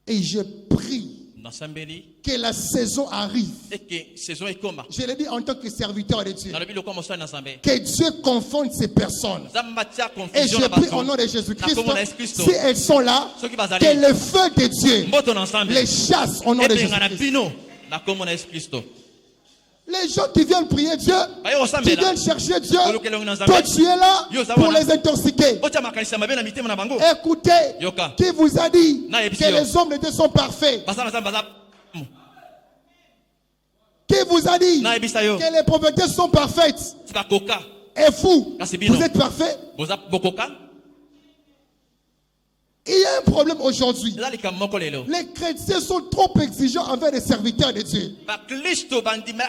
Et je prie nasambeli que la saison arrive. eke saison ekoma Je l'ai dit en tant que serviteur de Dieu. nalobi lokola mosali na nzambe Que Dieu confonde ces personnes. nzambe atia Et confusion je na prie bato au nom de Jésus-Christ, na kombo na Yesu Kristo si elles sont là, soki bazali que le feu de Dieu mboto na nzambe les chasse au nom de ebenga na Jésus-Christ. bino na kombo na Yesu Kristo Les gens qui viennent prier Dieu, baye qui kosambela viennent chercher Dieu, Olukelongi na nzambe. toi tu es là Yo, ça pour va, les intoxiquer. otia makanisi ya mabe na mitema na bango Écoutez, Yoka. qui vous a dit Na que yebisi yo. les hommes de Dieu sont parfaits? basala nzambe baza Qui vous a dit Na yebisa yo. que les prophétesses sont parfaites? ti bakoka Et vous, Kasi bino. vous êtes parfaits? boza bokoka Il y a un problème aujourd'hui. eza likambo moko lelo Les chrétiens sont trop exigeants envers les serviteurs de Dieu. bakristo bandima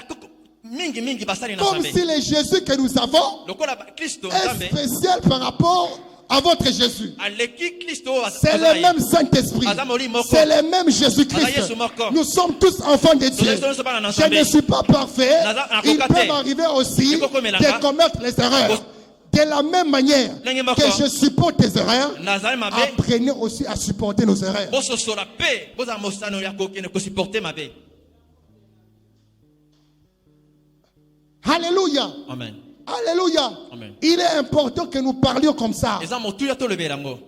mingi basali na Comme nzambe si le Jésus que nous avons lokola bakristo est nzambe spécial par rapport à votre Jésus. aleki kristo oyo C'est le même Saint-Esprit. Aza molimo moko. C'est le même Aza Jésus-Christ. Yesu moko. Nous sommes tous enfants de Dieu. Toza bana na Je nzambe. ne suis pas parfait. Naza- Il nakoka peut te. m'arriver aussi Eko komelanga. de commettre les erreurs. De la même manière Ndenge moko. que je supporte tes erreurs, nazali mabe apprenez aussi à supporter nos erreurs. bososola mpe bozala mosano ya kokende kosupporte mabe Alléluia. amen Alléluia. Amen. Il est important que nous parlions comme ça. eza motuya tolobela yango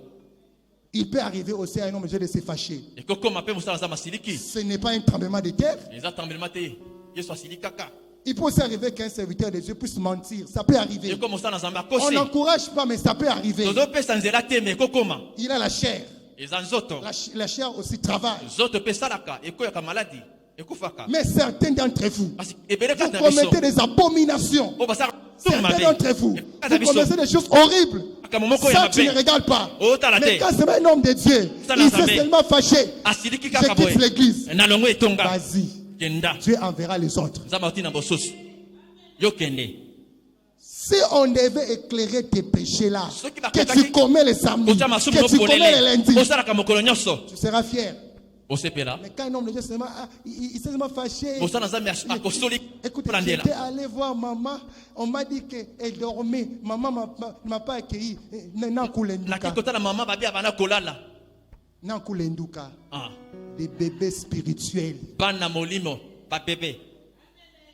Il peut arriver aussi à un homme de se fâcher. ekokoma mpe mosala aza masiliki Ce n'est pas un tremblement de terre. eza tambelema te yesu asili kaka Il peut aussi arriver qu'un serviteur de Dieu puisse mentir. Ça peut arriver. eko mosala na nzambe On akose n'encourage pas, mais ça peut arriver. tozopesa nzela te me ekokoma Il a la chair. eza nzoto La chair aussi travaille. nzoto mpe esalaka ekoyaka maladi ekufaka Mais certains d'entre vous, kasi ebele vous kati na biso commettez des abominations. oyo basalaka tunu Certains mabe d'entre vous, kati na vous biso commettez des choses horribles. makambo moko ya Ça, tu ne mabe regardes pas. Oh, tala Mais te. quand c'est un homme de Dieu, Ça, il na s'est nzambe. seulement fâché. asiliki Je kaka quitte boye l'église. na longo etonga Vas-y. kenda Dieu enverra les autres. nzambe atina bosusu yo kende Si on devait éclairer tes péchés là, Soki que bakokaki- tu commets les samedis, kotya masumu que tu commets les nopolele lundis, osalaka mokolo nyonso tu seras fier. osepela Mais quand un homme de Dieu seulement, il s'est seulement fâché. mosala nzambe akosoli Écoutez, mpona j'étais ndela allé voir maman. On m'a dit qu'elle dormait. Maman ne m'a pas accueilli. naki kotala mama babi abana kolala Nankulenduka. Ah, Des bébés spirituels. bana molimo babebe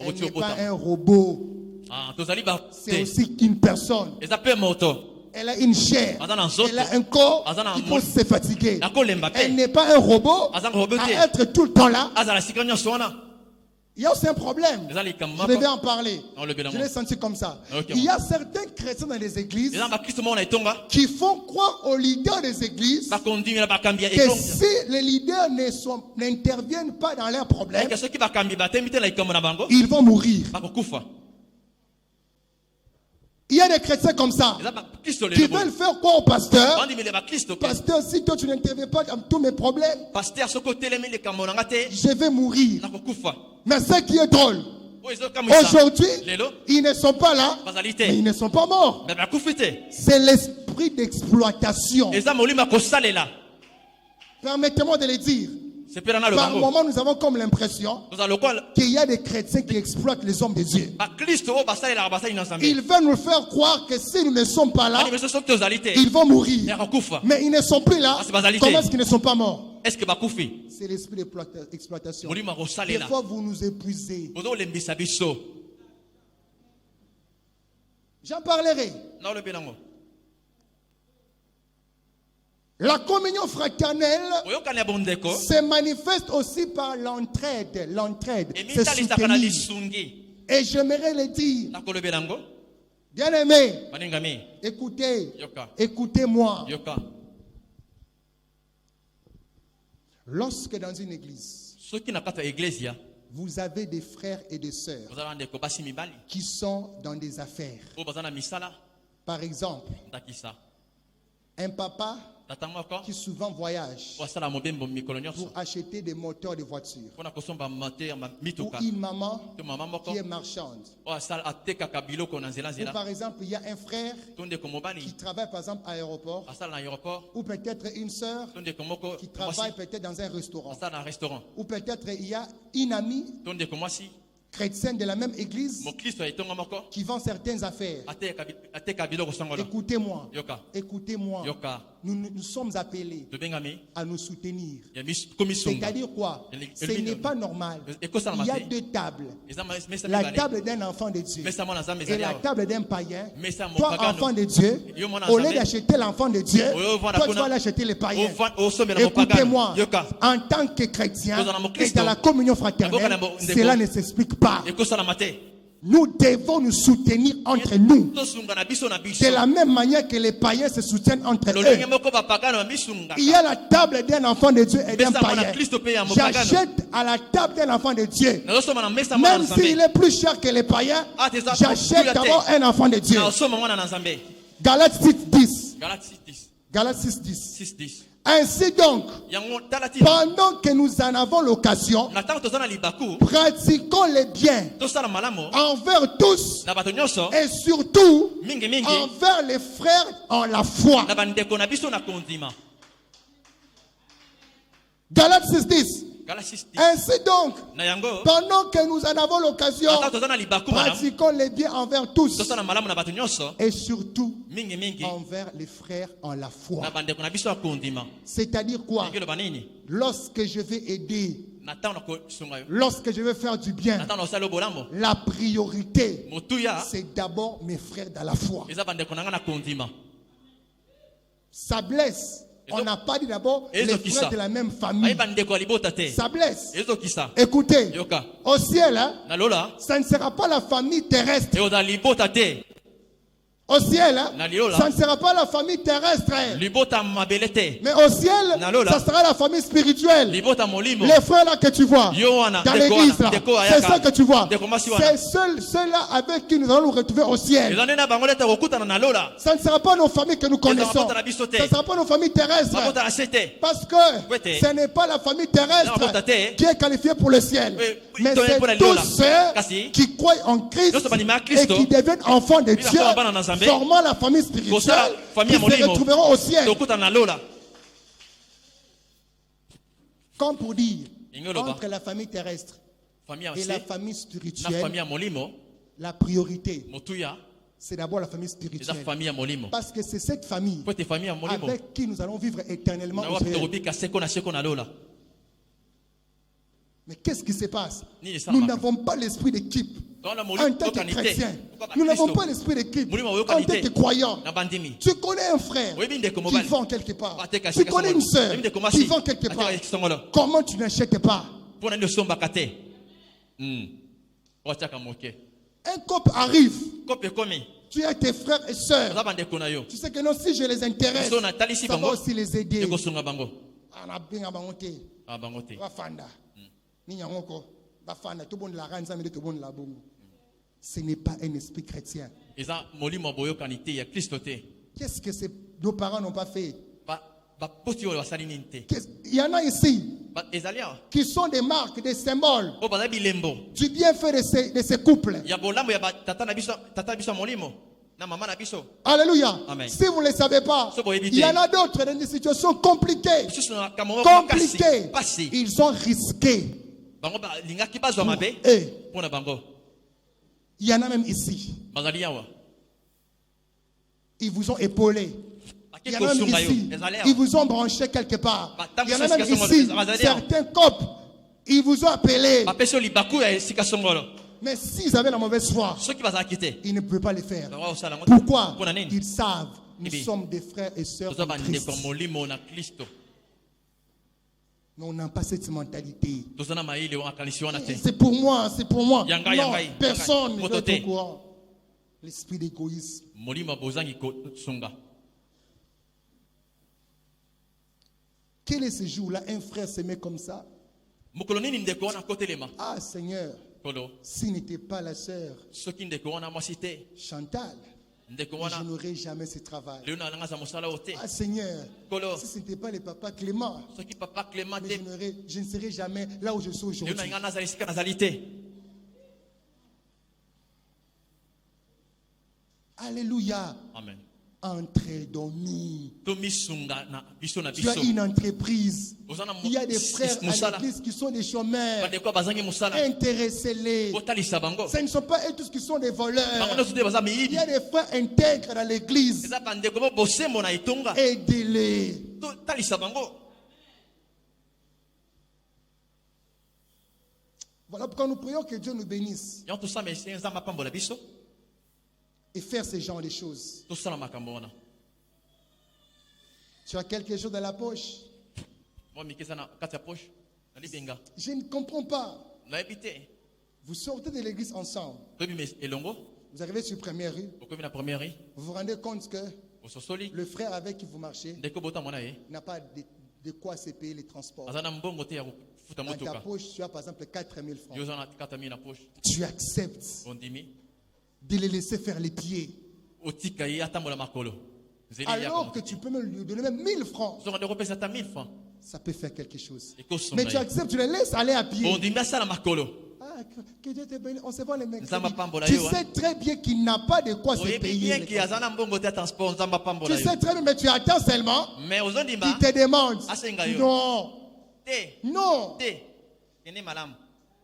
Elle oti n'est pas obota un robot. Ah, tozali ba C'est te aussi qu'une personne. eza mpe moto Elle a une chair. Aza na nzoto. Elle a un corps Aza na qui peut se fatiguer. nakolemba Elle te n'est pas un robot Aza robot te. à être tout le temps là. azala sika nyonso wana Il y a aussi un problème. eza likambo Je devais moko en parler. On le Je l'ai senti comme ça. Ok, Il y a certains chrétiens dans les églises eza bakristo moko na etonga qui font croire aux leaders des églises bakondimela bakambi ya que etonga si les leaders n'interviennent pas dans leurs problèmes, eke soki bakambi batembi te na likambo na bango ils vont mourir. bakokufa Il y a des chrétiens comme ça eza bakristo qui lelo veulent faire croire au pasteur. bandimela bakristo ke Pasteur, si toi tu n'interviens pas dans tous mes problèmes, paster soki otelemi likambo na nga te je vais mourir. nakokufa Mais ce qui est drôle, oyo ezokamwisa aujourd'hui, lelo ils ne sont pas là, bazali mais ils te ne sont pas morts. me bakufi te C'est l'esprit d'exploitation. eza molimo ya kosalela Permettez-moi de le dire. sepela na Par lobango moment, nous avons comme l'impression toza lokola qu'il y a des chrétiens qui exploitent les hommes de Dieu. bakristo oyo basalelaka basali na nzambe Ils veulent nous faire croire que si nous ne sommes pas là, ani biso soki tozali te ils vont mourir. yaka kufa Mais ils ne sont plus là. Ah, c'est basalité. Comment est-ce qu'ils ne sont pas morts? est ce que bakufi C'est l'esprit d'exploitation. molimo Des akosalela fois, vous nous épuisez. bozolembisa biso J'en parlerai. na olobi nango La communion fraternelle boyokani ya bondeko se manifeste aussi par l'entraide. L'entraide, c'est emitalisaka na soutenir. lisungi Et j'aimerais le dire, nakolobi nango bien aimé, baningami écoutez, yoka écoutez-moi. yoka Lorsque dans une église, soki na kati ya eglesia vous avez des frères et des sœurs kozala bandeko basi mibali qui sont dans des affaires. oyo baza na misala Par exemple, ndakisa un papa tata moko qui souvent voyage oyo asala mobembo mikolo nyonso pour acheter des moteurs de voitures. mpona kosomba moteur ya Ou mituka une maman to mama moko qui est marchande. oyo atekaka biloko na Ou nzela-nzela par exemple, il y a un frère to ndeko qui mobali travaille par exemple à l'aéroport. asala na aéroport Ou peut-être une sœur to ndeko moko qui mwasi travaille peut-être dans un restaurant. asala na restaurant Ou peut-être il y a une amie to ndeko mwasi chrétienne de la même église mokristo ya etonga moko qui vend certaines affaires. ateka biloko sangolo Écoutez-moi. yoka Écoutez-moi. yoka Nous sommes appelés tobengami à nous soutenir. ya komisunga C'est-à-dire quoi? Ce n'est pas normal. Il y a deux tables. eza mesa La mibale table d'un enfant de Dieu mesa mwana nzambe et ezali la awa table d'un païen. mesa Toi, mopagano enfant de Dieu, Yo, mon au lieu ensemble. d'acheter l'enfant de Dieu, Oyo, voilà, toi, tu kuna- vas l'acheter les païens. osombela mopagano Écoutez-moi, yoka en tant que chrétien Tozala mo et Christo. dans la communion Aboka fraternelle, na bo- ndeko. cela ne s'explique pas. ekosalama te Nous devons nous soutenir entre nous. tosunga na biso na biso De la même manière que les païens se soutiennent entre lolenge eux. moko bapagano bamisunga Il y a la table d'un enfant de Dieu et d'un mesa mwana païen. kristo mpe ya mopagano J'achète à la table d'un enfant de Dieu. nazosomba na mesa mwana Même na s'il nzambe est plus cher que les païens, Ah, t'es ça, j'achète tu d'abord un enfant de Dieu. naosomba mwana na nzambe Galates 6:10. galate 6:10 Galates 6:10. 6:10 Ainsi donc, yango tala tina pendant que nous en avons l'occasion, na ntango toza na libaku pratiquons les biens tosala malamu envers tous na bato nyonso et surtout mingimingi envers les frères en la foi. na bandeko na biso na kondima Galates 6:10. galate 6:10 Ainsi donc, na yango pendant que nous en avons l'occasion, na ntango toza na libaku malamu pratiquons les biens envers tous tosala malamu na bato nyonso et surtout mingimingi envers les frères en la foi. na bandeko na biso ya kondima C'est-à-dire quoi? ndenge loba nini Lorsque je vais aider, na ntango na kosunga yo lorsque je vais faire du na bien, ntango na osala yo bolamu la priorité, motuya c'est d'abord mes frères dans la foi. eza bandeko na nga na kondima Ça blesse. On n'a pas dit d'abord les frères de la même ayi famille. bandeko ya libota te Ça blesse. ezokisa Écoutez, yoka au ciel, hein, na lola ça ne sera pas la famille terrestre. eoza libota te Au ciel, hein, Na liola. ça ne sera pas la famille terrestre. libota mabele te Mais au ciel, Na lola. ça sera la famille spirituelle. libota molimo Les frères là que tu vois Yo wana, dans ndeko l'église wana, là, ndeko c'est ayaka. ça que tu vois. Ndeko masi wana. C'est ceux-là avec qui nous allons nous retrouver au ciel. eza nde na bango leta kokutana na lola Ça ne sera pas nos familles que nous connaissons. bakota na biso te. Ça ne sera pas nos familles terrestres. bakota na se te Parce que Wete. ce n'est pas la famille terrestre Na bakota te. qui est qualifiée pour le ciel. Oui, Mais oui, c'est pour la tous liola. ceux Kasi. qui croient en Christ Nyonso bandima ya et Kristo. qui deviennent enfants de Bila Dieu, koma bana na Nzambe. formant la famille spirituelle Kosala famille qui ya se molimo. retrouveront au ciel. tokutana na lola Comme pour dire, Ingoloba. entre la famille terrestre famille ya et la se famille na spirituelle, famille ya molimo la priorité, motuya c'est d'abord la famille eza spirituelle. famille ya molimo Parce que c'est cette famille po ete famille ya molimo avec qui nous allons vivre éternellement na au wapi ciel. tokobika seko na lola Mais qu'est-ce qui se passe? Nini esala Nous makambo? n'avons pas l'esprit d'équipe. Dans la En molimo tant que oyokani te. chrétien, Okoka nous n'avons Kristo. pas l'esprit d'équipe. Molimo En oyokani tant te. que croyant, na bandimi tu connais un frère oyebi ndeko qui mobali vend quelque part. Ateka Tu seka connais songolo. une sœur Oyebi ndeko qui mwasi vend quelque part. ateka songolo. Comment tu n'achètes pas? mpo na nini osombaka te oatiaka moke Un couple arrive, kope ekomi tu as tes frères et sœurs. oza bandeko na yo Tu sais que non, si je les intéresse, biso natalisi ça va bango aussi les aider. ekosunga bango Anabenga bango te, bango te bafanda. Ni nyangoko, bafanda, tout le monde la rend, tout le monde la bongo. Ce n'est pas un esprit chrétien. eza molimo ya boyokani te ya kristo te Qu'est-ce que nos parents n'ont pas fait? bapoti oyo basali nini te Il y en a ici ezali awa qui sont des marques, des symboles oyo baza bilembo du bienfait de ces couples. ya bolambo ya tata na biso ya molimo Na mama na biso. Alléluia. Amen. Si vous ne le savez pas, So, il y en a d'autres dans des situations compliquées. Susu na kamoro Compliquées. Pasi. Ils ont risqué. Bango ba lingaki bazwa mabe. Et Pona bango. il y en a même ici. Bazali yawa. Ils vous ont épaulé. Il y en a même ici. Ils vous ont branché quelque part. Il y en a même ici. Certains copes. Ils vous ont appelé. Ba peso libaku ya sika songolo. Mais s'ils avaient la mauvaise foi, Ceux qui bazali kité. ils ne pouvaient pas le faire. Bango osala ngo. Pourquoi? Pona nini? Ils savent. Nous Ebi. sommes des frères et sœurs Toza en bande Christ. ko molimo na Kristo. Mais on n'a pas cette mentalité. Toza na maile wa kanisi wana te. C'est pour moi, c'est pour moi. Yanga, Non, yanga, personne ne yanga. doit être au courant. L'esprit d'égoïsme. Molimo bozangi ko sunga. Quel est ce jour-là? Un frère s'aimait comme ça. Mokolo nini ndeko wana kotelema. Ah Seigneur, Kolo. s'il n'était pas la sœur Soki ndeko wana mwasite. Chantal, Ndeko je wana. n'aurais jamais ce travail. Leo na langa za mosala ote. Ah Seigneur, Kolo. si ce n'était pas le papa Clément, Soki papa Clément mais te. je ne serais jamais là où je suis Leo aujourd'hui. na ngana za sika nazali te. Alléluia. Amen. Entrez dans nous. Tomi sunga na biso na Tu as biso. une entreprise. Ozana Il y a des frères à musala. l'église qui sont des chômeurs. Bande ko bazangi musala. Intéressez-les. Botalisa bango. Ce ne sont pas eux tous qui sont des voleurs. Bango no sute bazami Il yibi. y a des frères intègres dans l'église. Eza bande ko bosembo na itonga. Aidez-les. Talisa bango. Voilà pourquoi nous prions que Dieu nous bénisse Yon to sa me senza mapambo la biso. et faire ce genre de choses. To sala makambo wana. Tu as quelque chose dans la poche. Moi mikisa na kati ya poche. Na libenga. Je ne comprends pas. Na ebite. Vous sortez de l'église ensemble. Tobi mes elongo. Vous arrivez sur première rue. Okomi na première rue. Vous vous rendez compte que Ososoli. le frère avec qui vous marchez Ndeko bota mwana ye. n'a pas de quoi se payer les transports. Azana mbongo te ya kufuta Dans ta motoka. poche, tu as par exemple 4 000 francs. Yo zana 4000 na poche. Tu acceptes Ondimi. de les laisser faire les pieds. Otika ye atambola makolo. Zeli ya Alors que tu peux même lui donner même 1000 francs. Zonga de repesa ta 1000 francs. Ça peut faire quelque chose. Eko songa Mais tu ye. acceptes, tu les laisses aller à pied. Ondimi asala makolo. Ah, que Dieu te bénisse. On se voit les mecs. Nzamba pambola Tu yo, sais très bien qu'il n'a pas de quoi se Oyebi payer. bien les ki azana mbongo te ya transport nzamba pambola Tu yo. sais très bien, mais tu attends seulement. Mais ozondimba. Il te demande. Asenga yo. Non. Te. Non. Te. Kene malamu.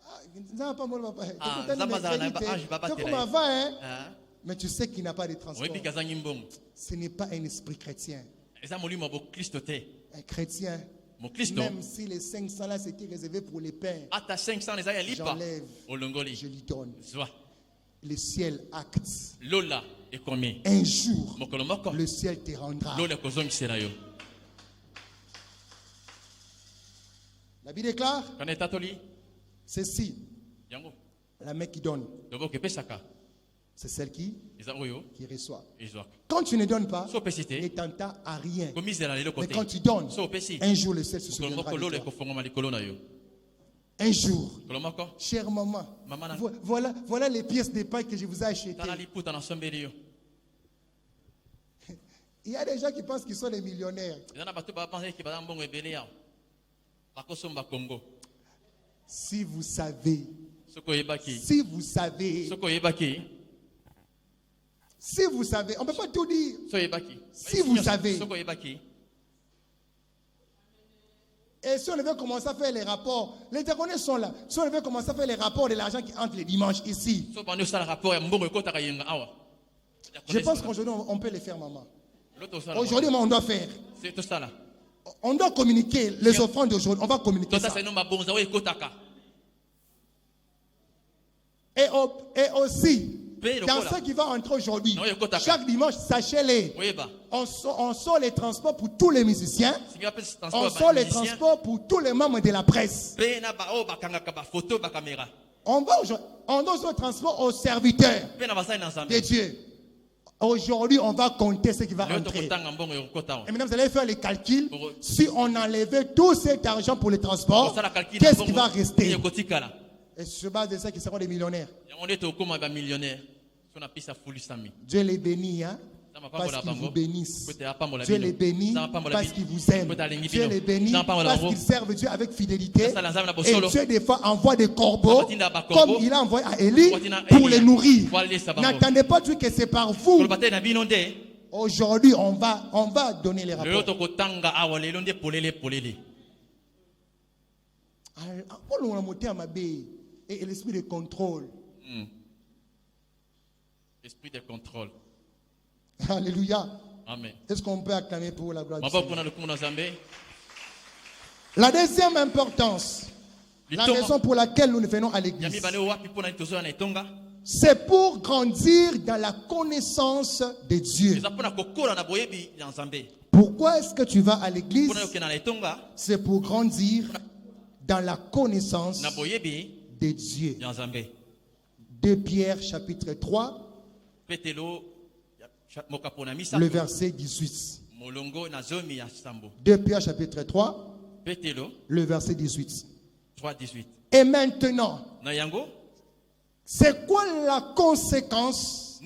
Ah, Nzamba pambola, papa. Ah, Écoute, Nzamba mais zala na vérité, ba ange baba c'est te comme la. avant, hein. Ah. Mais tu sais qu'il n'a pas de transport. Oyebi kazangi mbongo. Ce n'est pas un esprit chrétien. Eza molimo bo Kristo te. Un chrétien, Mo Kristo. même si les 500 là c'était réservé pour les pains, Ata 500 eza ya lipa. j'enlève, Olongoli. je lui donne. Zwa. Le ciel acte. Lola ekomi. Un jour, Mokolo moko. le ciel te rendra. Lola kozongisela yo. La Bible déclare Kana etatoli. ceci. Yango. La main qui donne, Dobo kepesaka. c'est celle qui Eza oyo. reçoit. Ezwaka. Quand tu ne donnes pas, So pesite. ne t'entends à rien. Komizela lelo Mais kote. quand tu donnes, So pesi. un jour le ciel se Mokolo souviendra moko lola de toi. ekofongoma likolo na yo. Un jour, Mokolo moko. chère maman, Maman na- voilà les pièces de pain que je vous ai achetées. Tala liputa na sombeli yo. Il y a des gens qui pensent qu'ils sont des millionnaires. Eza na bato ba penser ki baza mbongo ebele yao. Bakosomba Congo. Si vous savez, Soko yebaki. si vous savez, Soko yebaki. si vous savez, on ne peut pas tout dire. So yebaki. Si vous savez. Soko yebaki. Et si on devait commencer à faire les rapports, les diaconés sont là. Si on devait commencer à faire les rapports de l'argent qui entre les dimanches ici, So bando sala rapport ya mbongo ekotaka yenga awa. je pense qu'aujourd'hui on peut les faire, maman. L'autre sala. Aujourd'hui, on doit faire. C'est tout ça là. On doit communiquer les offrandes d'aujourd'hui. On va communiquer Tota ça. c'est no mabonza o ekotaka. Et aussi, Paye le dans cola. ce qui va entrer aujourd'hui, Non, il y a kotaka. chaque dimanche, sachez-les, Oyeba. on sort les transports pour tous les musiciens. Singa pe On transport sort les musicien. transports pour tous les membres de la presse. Pe na ba o bakanga ba photo ba caméra. On donne ce transport aux serviteurs Pe na basai na de zambe. Dieu. Aujourd'hui, on va compter ce qui va Leo to entrer. kotanga mbongo ekota. Et maintenant, vous allez faire les calculs. Si on enlevait tout cet argent pour les transports, Ça la calcul. qu'est-ce qui va rester? Ekotikala. Et sur base de ça, qui seront des millionnaires. On est au coma ba millionnaire. So na pisa fuli sami. Dieu les bénit. Hein? parce qu'ils vous bénissent. Dieu les bénit parce qu'ils vous aiment. Dieu les bénit parce qu'ils servent Dieu avec fidélité. Et Dieu des fois envoie des corbeaux comme il a envoyé à Élie pour les nourrir. N'attendez pas Dieu que c'est par vous. Aujourd'hui, on va donner les rapports. Et l'esprit de contrôle. Esprit de contrôle. Alléluia. Amen. Est-ce qu'on peut acclamer pour la gloire du Seigneur? La deuxième importance, la raison pour laquelle nous venons à l'église, c'est pour grandir dans la connaissance de Dieu. Pourquoi est-ce que tu vas à l'église? C'est pour grandir dans la connaissance de Dieu. 2 Pierre chapitre 3, le verset 18. 2 Pierre chapitre 3, le verset 18. Et maintenant, c'est quoi la conséquence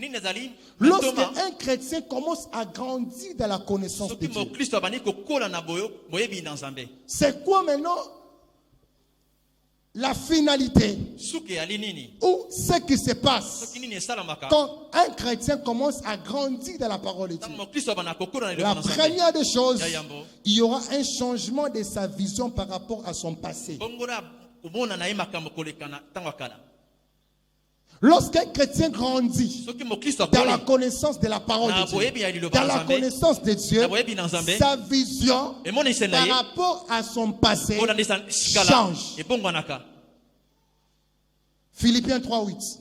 lorsque un chrétien commence à grandir dans la connaissance de Dieu? C'est quoi maintenant la finalité ou ce qui se passe quand un chrétien commence à grandir dans la parole de Dieu? La première des choses, il y aura un changement de sa vision par rapport à son passé. Lorsqu'un chrétien grandit dans la connaissance de la parole de Dieu, dans la connaissance de Dieu, sa vision par rapport à son passé change. Philippiens 3:8.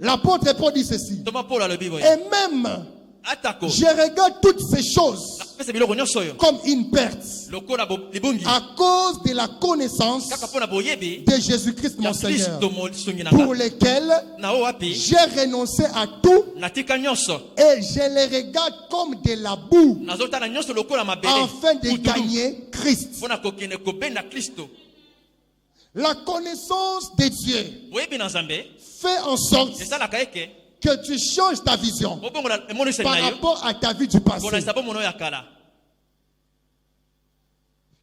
L'apôtre Paul dit ceci. Et même, je regarde toutes ces choses comme une perte à cause de la connaissance de Jésus-Christ mon Seigneur, pour lesquels j'ai renoncé à tout et je les regarde comme de la boue afin de gagner Christ. La connaissance de Dieu fait en sorte que tu changes ta vision par rapport à ta vie du passé.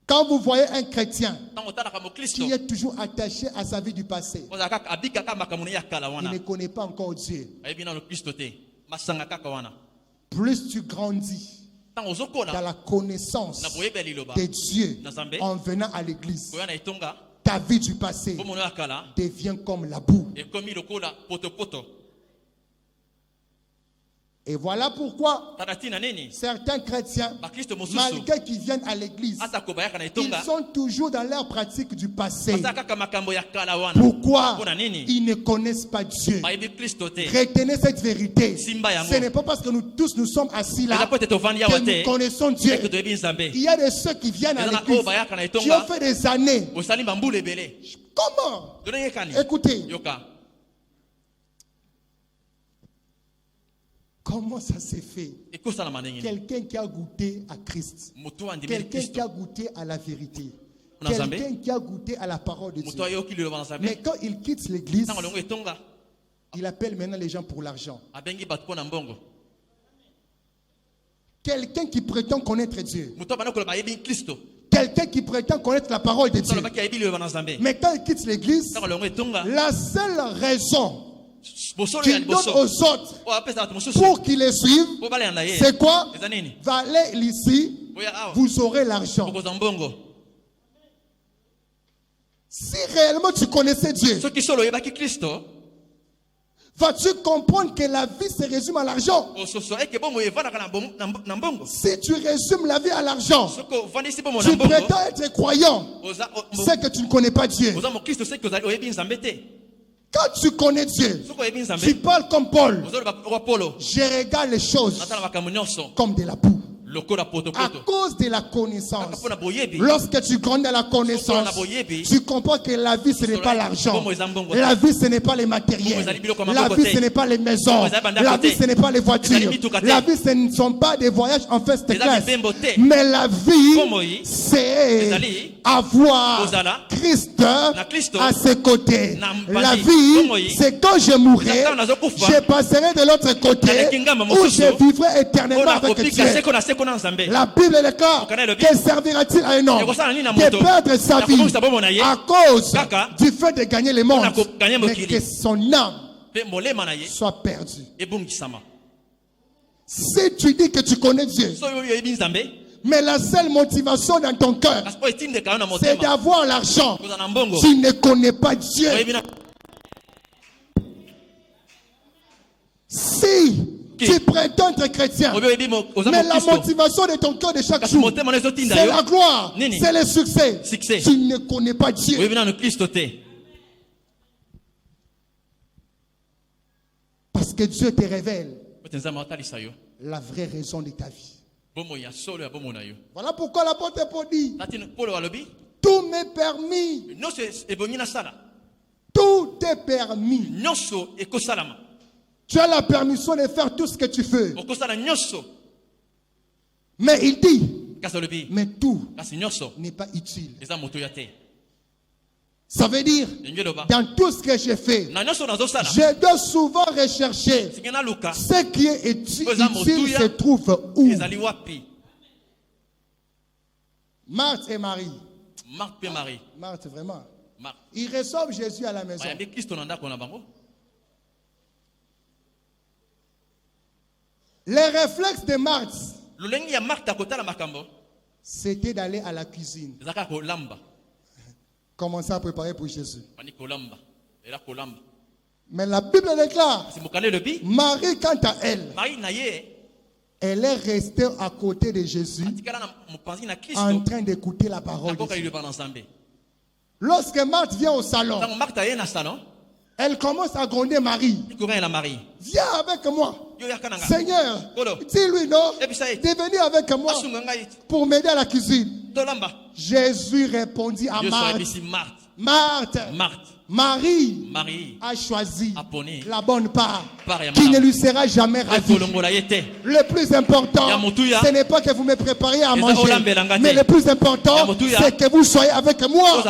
Quand vous voyez un chrétien qui est toujours attaché à sa vie du passé, il ne connaît pas encore Dieu. Plus tu grandis dans la connaissance de Dieu en venant à l'église, ta vie du passé devient comme la boue. Et voilà pourquoi certains chrétiens, malgré qu'ils viennent à l'église, ils sont toujours dans leur pratique du passé. Pourquoi? Ils ne connaissent pas Dieu. Retenez cette vérité. Ce n'est pas parce que nous tous nous sommes assis là que nous connaissons Dieu. Il y a de ceux qui viennent à l'église qui ont fait des années. Comment? Écoutez. Comment ça s'est fait? Quelqu'un qui a goûté à Christ, quelqu'un qui a goûté à la vérité, quelqu'un qui a goûté à la parole de Dieu. Mais quand il quitte l'église, il appelle maintenant les gens pour l'argent. Quelqu'un qui prétend connaître Dieu, quelqu'un qui prétend connaître la parole de Dieu, mais quand il quitte l'église, la seule raison qu'il donne aux autres pour qu'ils les suivent, c'est quoi? Va aller ici, vous aurez l'argent. Si réellement tu connaissais Dieu, vas-tu comprendre que la vie se résume à l'argent? Si tu résumes la vie à l'argent, tu prétends être croyant, c'est que tu ne connais pas Dieu. Quand tu connais Dieu, tu parles comme Paul. Je regarde les choses comme de la boue. lokola À potopoto cause de la connaissance. Kaka mpona boyebi Lorsque tu grandis dans la connaissance, tu comprends que la vie, ce n'est pas l'argent. La vie, ce n'est pas les matériels. La vie, ce n'est pas les maisons. La vie, ce n'est pas les voitures. La vie, ce ne sont pas des voyages en first class. Mais la vie, c'est avoir Christ à ses côtés. La vie, c'est quand je mourrai, je passerai de l'autre côté où je vivrai éternellement avec Dieu. La Bible est claire. Que servira-t-il à un homme de perdre sa vie à cause du fait de gagner le monde, mais que son âme soit perdue? Si tu dis que tu connais Dieu, mais la seule motivation dans ton cœur, c'est d'avoir l'argent, tu ne connais pas Dieu. Si tu prétends être chrétien, mais la motivation de ton cœur de chaque jour, c'est la gloire, c'est le succès, tu ne connais pas Dieu. Parce que Dieu te révèle la vraie raison de ta vie. Voilà pourquoi l'apôtre Paul dit, tout m'est permis. Tout est permis. Tu as la permission de faire tout ce que tu veux. Mais il dit, mais tout n'est pas utile. Ça veut dire, dans tout ce que j'ai fait, je dois souvent rechercher ce qui est utile se trouve où. Marthe et Marie. Marthe, vraiment. Ils reçoivent Jésus à la maison. Les réflexes de Marthe, c'était d'aller à la cuisine. Commencer à préparer pour Jésus. Mais la Bible déclare, Marie, quant à elle, elle est restée à côté de Jésus en train d'écouter la parole de Dieu. Lorsque Marthe vient au salon, elle commence à gronder Marie. Viens avec moi. Seigneur, dis-lui non de venir avec moi pour m'aider à la cuisine. Jésus répondit à Marthe, Marie a choisi la bonne part qui ne lui sera jamais ravie. Le plus important, ce n'est pas que vous me prépariez à manger, mais le plus important, c'est que vous soyez avec moi.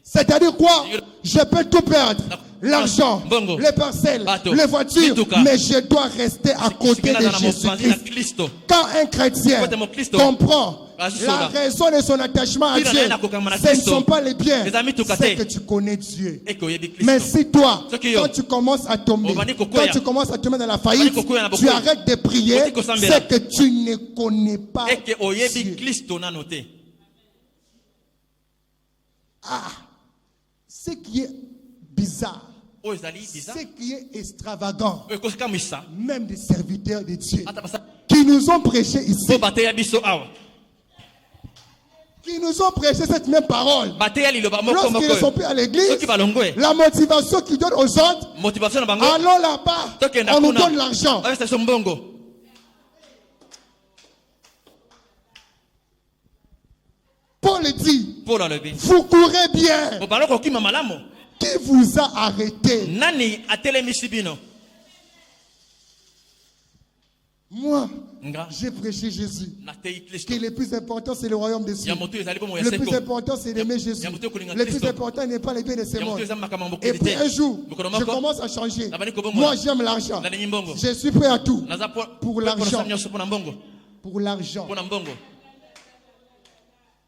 C'est-à-dire quoi? Je peux tout perdre. L'argent, les parcelles, les voitures, mais je dois rester à côté de Jésus-Christ. Quand un chrétien comprend la raison de son attachement à Dieu, ce ne sont pas les biens, c'est que tu connais Dieu. Mais si toi, quand tu commences à tomber, quand tu commences à tomber dans la faillite, tu arrêtes de prier, c'est que tu ne connais pas Dieu. Ce qui est bizarre, ce qui est extravagant, même des serviteurs de Dieu qui nous ont prêché ici, qui nous ont prêché cette même parole, lorsqu'ils sont pris à l'église, la motivation qu'ils donnent aux autres, allons là-bas, on nous donne l'argent. Paul dit, vous courez bien. Qui vous a arrêté? Moi, j'ai prêché Jésus. Que le plus important, c'est le royaume des cieux. Le plus important, c'est d'aimer Jésus. Le plus important n'est pas les biens de ce monde. Et puis un jour, je commence à changer. Moi, j'aime l'argent. Je suis prêt à tout. Pour l'argent. Pour l'argent.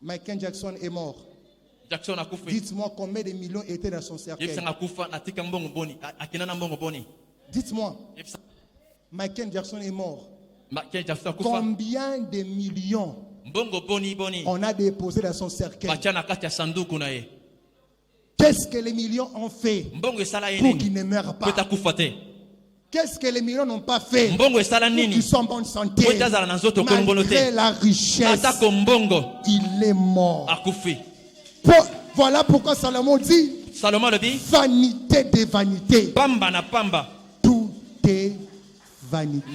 Michael Jackson est mort. Dites-moi combien de millions étaient dans son cercueil. Dites-moi, Michael Jackson est mort. Combien de millions on a déposé dans son cercueil? Qu'est-ce que les millions ont fait pour qu'il ne meure pas? Qu'est-ce que les millions n'ont pas fait pour qu'ils soient en bonne santé? Malgré la richesse, il est mort. Voilà pourquoi Salomon dit, vanité des vanités. Tout est vanité.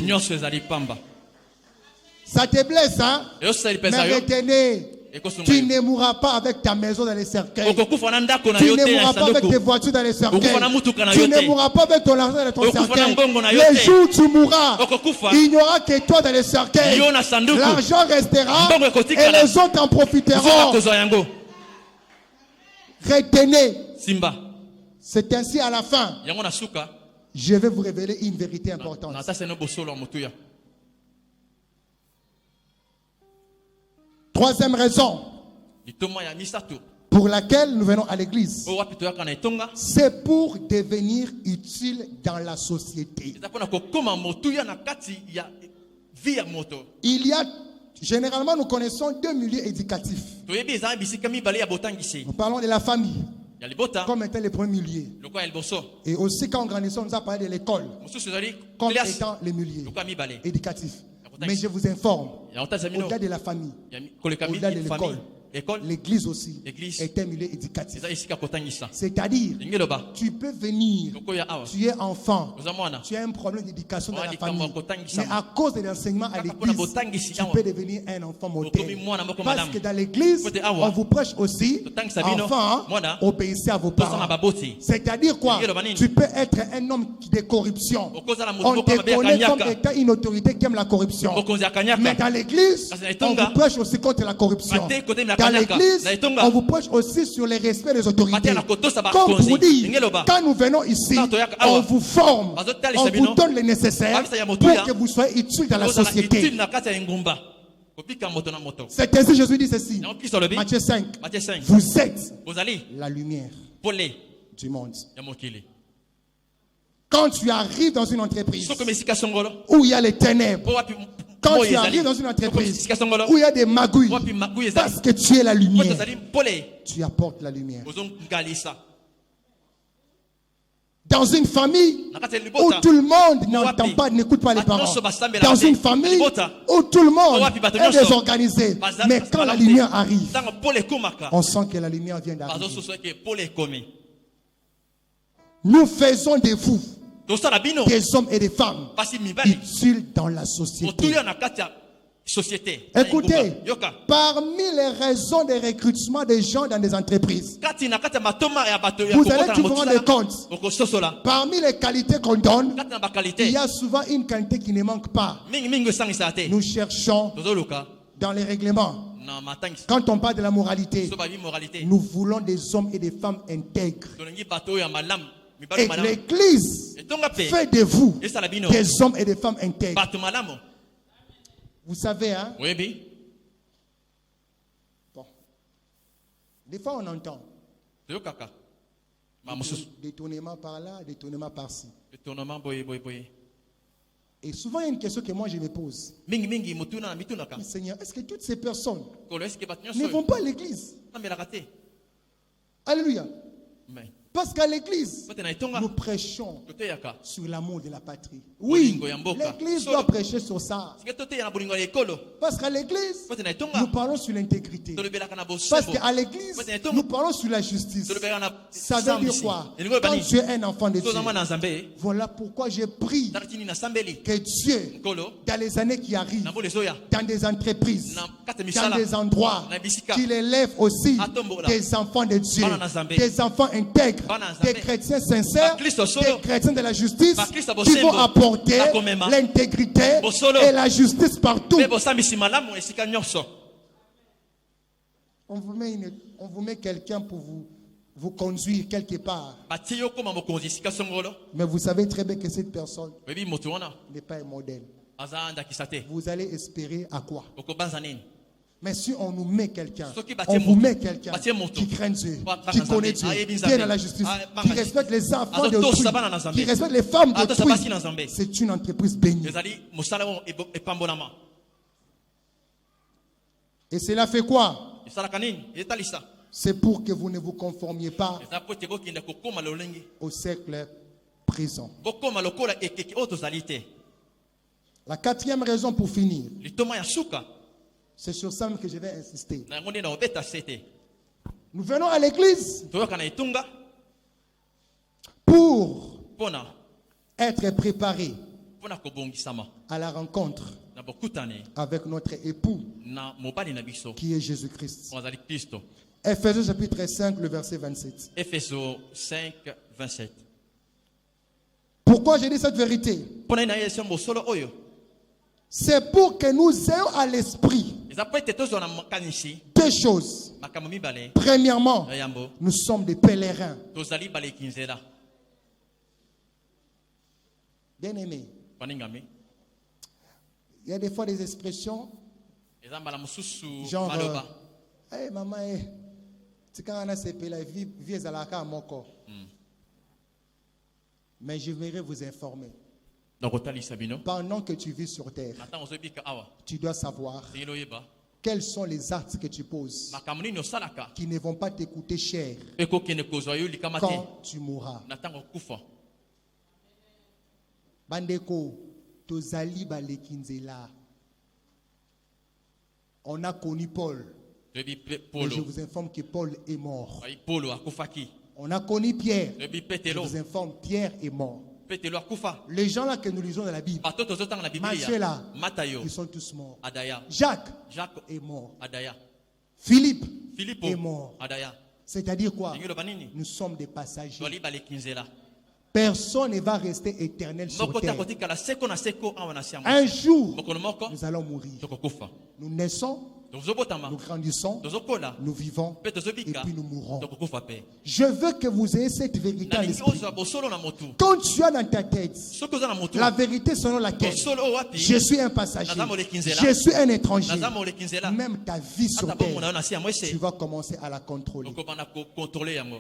Ça te blesse, hein? Et aussi, il Mais pèse à eux. retenez, Et qu'on se tu noie. ne mourras pas avec ta maison dans les cercueils. Okufa na ndako na Tu yo ne te ya mourras pas avec sanduku. tes voitures dans les cercueils. Okufa na mutuka na Tu yo ne te. mourras pas avec ton argent dans ton Okufa na cercueil. mbongo na yo Le te. jour où tu mourras, Okufa. il n'y aura que toi dans les cercueils. Yo na sanduku. L'argent restera Mbongo et ekotikala. les autres en Ozona profiteront. kozwa yango. Retenez, Simba. c'est ainsi à la fin. Yango na suka. Je vais vous révéler une vérité Na importante. ta seno bosolo mutuya. Troisième raison Litoma ya misato. pour laquelle nous venons à l'église, O wapi toyaka na etonga. c'est pour devenir utile dans la société. Eza pona kokoma mutuya na kati ya vie ya moto. Il y a, généralement, nous connaissons deux milieux éducatifs. Toyebi eza bisika mibale ya botangisi. Nous parlons de la famille, Ya libota. comme étant le premier milieu. Lokwa ya liboso. Et aussi, quand on grandissait, on nous a parlé de l'école, Mosusu ezali comme classe. étant le milieu Lokwa mibale. éducatif. Mais je vous informe, Ya otasa mino. au-delà de la famille, Ya koleka au-delà de mi famille. l'école, École. l'église aussi Église. est un milieu éducatif. Eza esika kotangisa. C'est-à-dire, Lingeloba. tu peux venir, Lokoya awa. tu es enfant, Oza mwana. tu as un problème d'éducation dans la Ouais, famille. kotangisa. Mais à cause de l'enseignement à Kaka l'église, pona botangisi tu awa. peux devenir un enfant Okomi modèle. mwana moko Parce madame. que dans l'église, Kote awa. on vous prêche aussi, Totangisa bino. enfant, Mwana. obéissez à vos Tosana parents. baboti. C'est-à-dire quoi? Lingelo banini. Tu peux être un homme de corruption. Okozala mutu On moko te mabe ya connaît comme kanyaka. étant une autorité qui aime la corruption. Mokonzi ya Mais kanyaka. dans l'église, Kasi na on etonga. vous prêche aussi contre la corruption. Mate kote na Dans kanyaka. l'église, Na etonga. on vous prêche aussi sur le respect des autorités. Mate na kotosa ba Comme konzi. pour dire, Lingeloba. quand nous venons ici, Na toyaka awa. on vous forme, Bazo talisa on vous bino. donne le nécessaire Babisa ya pour motuya. que vous soyez utile dans la Kozala société. utile na kati ya ngumba. Kobika moto na moto. C'est ainsi Jésus dit ceci. Yango Kristo alobi. Matthieu 5. Matthieu 5. Vous êtes Bozali la lumière pole du monde. ya mokili. Quand tu arrives dans une entreprise Soko mesika songolo. où il y a les ténèbres, Po wapi quand moyo tu ezali. arrives dans une Soko entreprise mesika songolo. où il y a des magouilles, Wapi makuyi ezali. parce que tu es la Po lumière, tozali pole. tu apportes la lumière. Ozongalisa. Dans une famille Na kati ya où libota. tout le monde n'entend Wapi. pas, n'écoute pas les Bato parents. nyonso basambela Dans te. une famille Libota. où tout le monde Wapi, bato est nyonso. désorganisé. Baza- Mais quand la lumière arrive, Ntango pole ekomaka. on sent que la lumière vient Bazo d'arriver. soso eke pole ekomi. Nous faisons de vous Tosala bino. des hommes et des femmes Pasi mibali. utiles dans la société. Motuya na kati ya société. Écoutez, Yoka. parmi les raisons de recrutement des gens dans des entreprises, Kati na kati ya matoma ya bato ya vous kokota allez na toujours motuya. rendre compte. Okososola. Parmi les qualités qu'on donne, Kati na il bakalite. y a souvent une qualité qui ne manque pas. Mingi mingi esangisa te. Nous cherchons Tozoluka dans les règlements. na matangisi. Quand on parle de la moralité, So ba immoralité. nous voulons des hommes et des femmes intègres. Tolingi bato ya malamu. Mibali Et malamu. l'Église Etonga pe. fait de vous Esala bino. des hommes et des femmes intègres. Bato malamu. Vous savez, hein? Webi. Bon. Des fois, on entend Toyokaka. Ma mosusu. détournement par là, détournement par-ci. Tournement boye boye boye. Et souvent, il y a une question que moi je me pose. Mingi mingi mutuna na mitunaka. Seigneur, est-ce que toutes ces personnes Kolo eske bato ne nyonso. vont pas à l'église? Ambelaka te. Alléluia. Mais. Parce qu'à l'église, Pote na etonga. nous prêchons Toteyaka. sur l'amour de la patrie. Oui, Bolingo ya mboka. l'église Solo. doit prêcher sur ça. Sike toteya na bolingo ya ekolo. Parce qu'à l'église, Pote na etonga. nous parlons sur l'intégrité. Tolobelaka na Parce bosembo. qu'à l'église, nous parlons sur la justice. Tolobelaka na Ça veut dire quoi? Elingo Quand bani. tu es un enfant de Dieu, Soza mwana nzambe. voilà pourquoi j'ai pris Taratini na sambeli. que Dieu, Kolo. dans les années qui arrivent, Na mbole zoya. dans des entreprises, Na kate dans misala. des endroits, Na bisika. qu'il élève aussi Atombola. des enfants de Dieu, Bana na Zambé. des enfants intègres, Bana na des Zambé. chrétiens sincères, Ba Kristo solo. des chrétiens de la justice Ba Kristo qui bosembo. vont apporter Bakomema. l'intégrité Bosolo. et la justice partout. Pe bosambisi malamu esika nyonso. On vous met quelqu'un pour vous conduire quelque part. Batie yo koma mokonzi esika songolo. Mais vous savez très bien que cette personne Webi motu wana. n'est pas un modèle. Aza ndakisa te. Vous allez espérer à quoi? Okobanza nini? Mais si on nous met quelqu'un, Soki batie on vous moto. met quelqu'un Batie moto. qui craint Dieu, Ba- qui bana connaît Nzambe. Dieu, Ayebi qui Nzambe. est dans la justice, Ah, qui banga- respecte les enfants Azo d'autrui, tosa bana na Nzambe. qui respecte les femmes Azo d'autrui, sabasi na Nzambe. c'est une entreprise bénie. Ezali mosala o epambolama. Et cela fait quoi? Esalaka nini? Etalisa. C'est pour que vous ne vous conformiez pas Eza po te bokende kokoma lolenge. au cercle prison. Bokoma lokola ekeke oyo tozali te. La quatrième raison pour finir, Litoma ya suka. c'est sur ça que je vais insister. Na yango nde na obeta sete. Nous venons à l'église Toyoka na etunga. pour Pona. être préparés Pona kobongisama. à la rencontre na bokutani avec notre époux na mobali na biso qui est Jésus-Christ. ozali Kristo. Ephésiens chapitre 5, le verset 27. Efeso 5 27. Pourquoi j'ai dit cette vérité? Pona na yeso mosolo oyo C'est pour que nous ayons à l'esprit eza po ete tozwa na makanisi deux choses. makambo mibale Premièrement, yambo nous sommes des pèlerins. tozali baleki nzela Bien-aimés, baningami il y a des fois des expressions eza mbala mosusu genre maloba hey maman, c'est quand on a sepé la vie ezalaka moko. Mais je voudrais vous informer. donc otalisa bino Pendant que tu vis sur terre, ntango ozobika awa tu dois savoir zengeli oyeba quels sont les actes que tu poses makambo nini osalaka qui ne vont pas te coûter cher ekokende kozwa yo likama te quand tu mourras. na ntango okufa. Bandeko, tozali baleki nzela. On a connu Paul. Toyebi Mais Polo je vous informe que Paul est mort. ayi Polo akufaki. On a connu Pierre. Toyebi Je Petelo vous informe, Pierre est mort. Petelo akufa. Les gens là que nous lisons dans la Bible, bato tozotanga na Matthieu bibilia là, Matayo ils sont tous morts. adaya Jacques Jacques est mort. adaya Philippe Philipo est mort. adaya. C'est-à-dire quoi? Zengeli loba nini Nous sommes des passagers. tozali baleki nzela Personne ne va rester éternel sur moko te terre. akotikala seko na seko awa na siamo Un jour, mokolo moko nous allons mourir. tokokufa Nous naissons, tozobotama nous grandissons, tozokola nous vivons mpe et tozobika puis nous mourrons. tokokufa mpe. Je veux que vous ayez cette vérité à nalingi l'esprit. ozwa bosolo na motu Quand tu as dans ta tête soki oza na motu la vérité selon laquelle bosolo oyo wapi je suis un passager, Naza moleki nzela. je suis un étranger, naza moleki nzela même ta vie sur ata bongo na yo terre, na si yango tu ese vas commencer à la contrôler. okobanda kokontrole yango.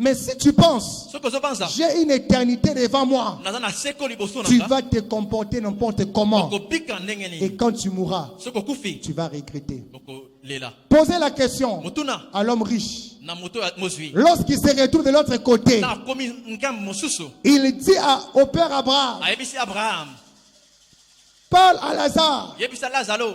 Mais si tu penses, soki ozobanza j'ai une éternité devant moi, naza na seko liboso tu nanga vas te comporter n'importe comment. okobika ndenge Et nini quand tu mourras, soki okufi tu vas regretter. okolela. Posez la question motuna à l'homme riche. na moto ya mozwi Lorsqu'il se retrouve de l'autre côté, na akomi nkambo mosusu il dit au père Abraham, ayebisi abraham parle à Lazare, yebisa lazaro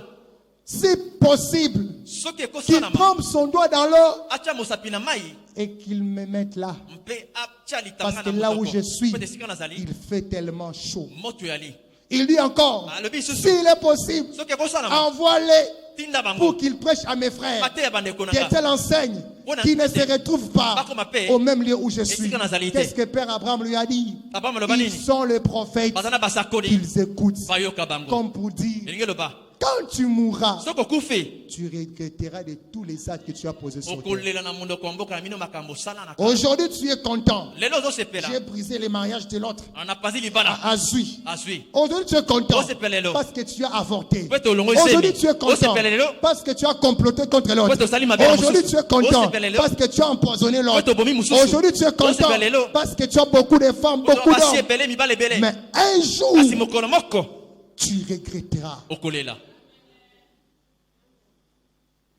si possible, soki qu'il ekosanama trempe son doigt dans l'eau atya mosapi na mai et qu'il me mette là. mpe atya Parce litanga que na là où motoko je suis, po ete esika nazali il fait tellement chaud. moto yali Il dit encore, alobi lisusu s'il est possible, soki ekosanama envoie-les tinda pour bango qu'ils prêchent à mes frères. mateya bandeko Que nanga telle enseigne qui ne se retrouve pas au même lieu où je suis. Qu'est-ce que Père Abraham lui a dit? abraham aloba Ils nini sont les prophètes baza na basakoli qu'ils écoutent. bayoka bango Comme pour dire, elingi eloba quand tu mourras, soki okufi tu regretteras de tous les actes que tu as posés sur terre. okolela na mondoko ya mboka na bino makambo osala na Aujourd'hui, tu es content. lelo ozosepela J'ai brisé le mariage de l'autre anapazi libala à Zui. azwi Aujourd'hui, tu es content Osepelelo. parce que tu as avorté. po ete olongo Aujourd'hui, eseni tu es content osepelelo parce que tu as comploté contre l'autre. po ete osali mabe na Aujourd'hui, tu mosusu es content osepelelo parce que tu as empoisonné po ete l'autre. obomi mosusu Aujourd'hui, tu es content osepelelo parce que tu as beaucoup de femmes, po ete beaucoup basi d'hommes. ebele mibale ebele Mais un jour, kasi mokolo moko tu regretteras. okolela.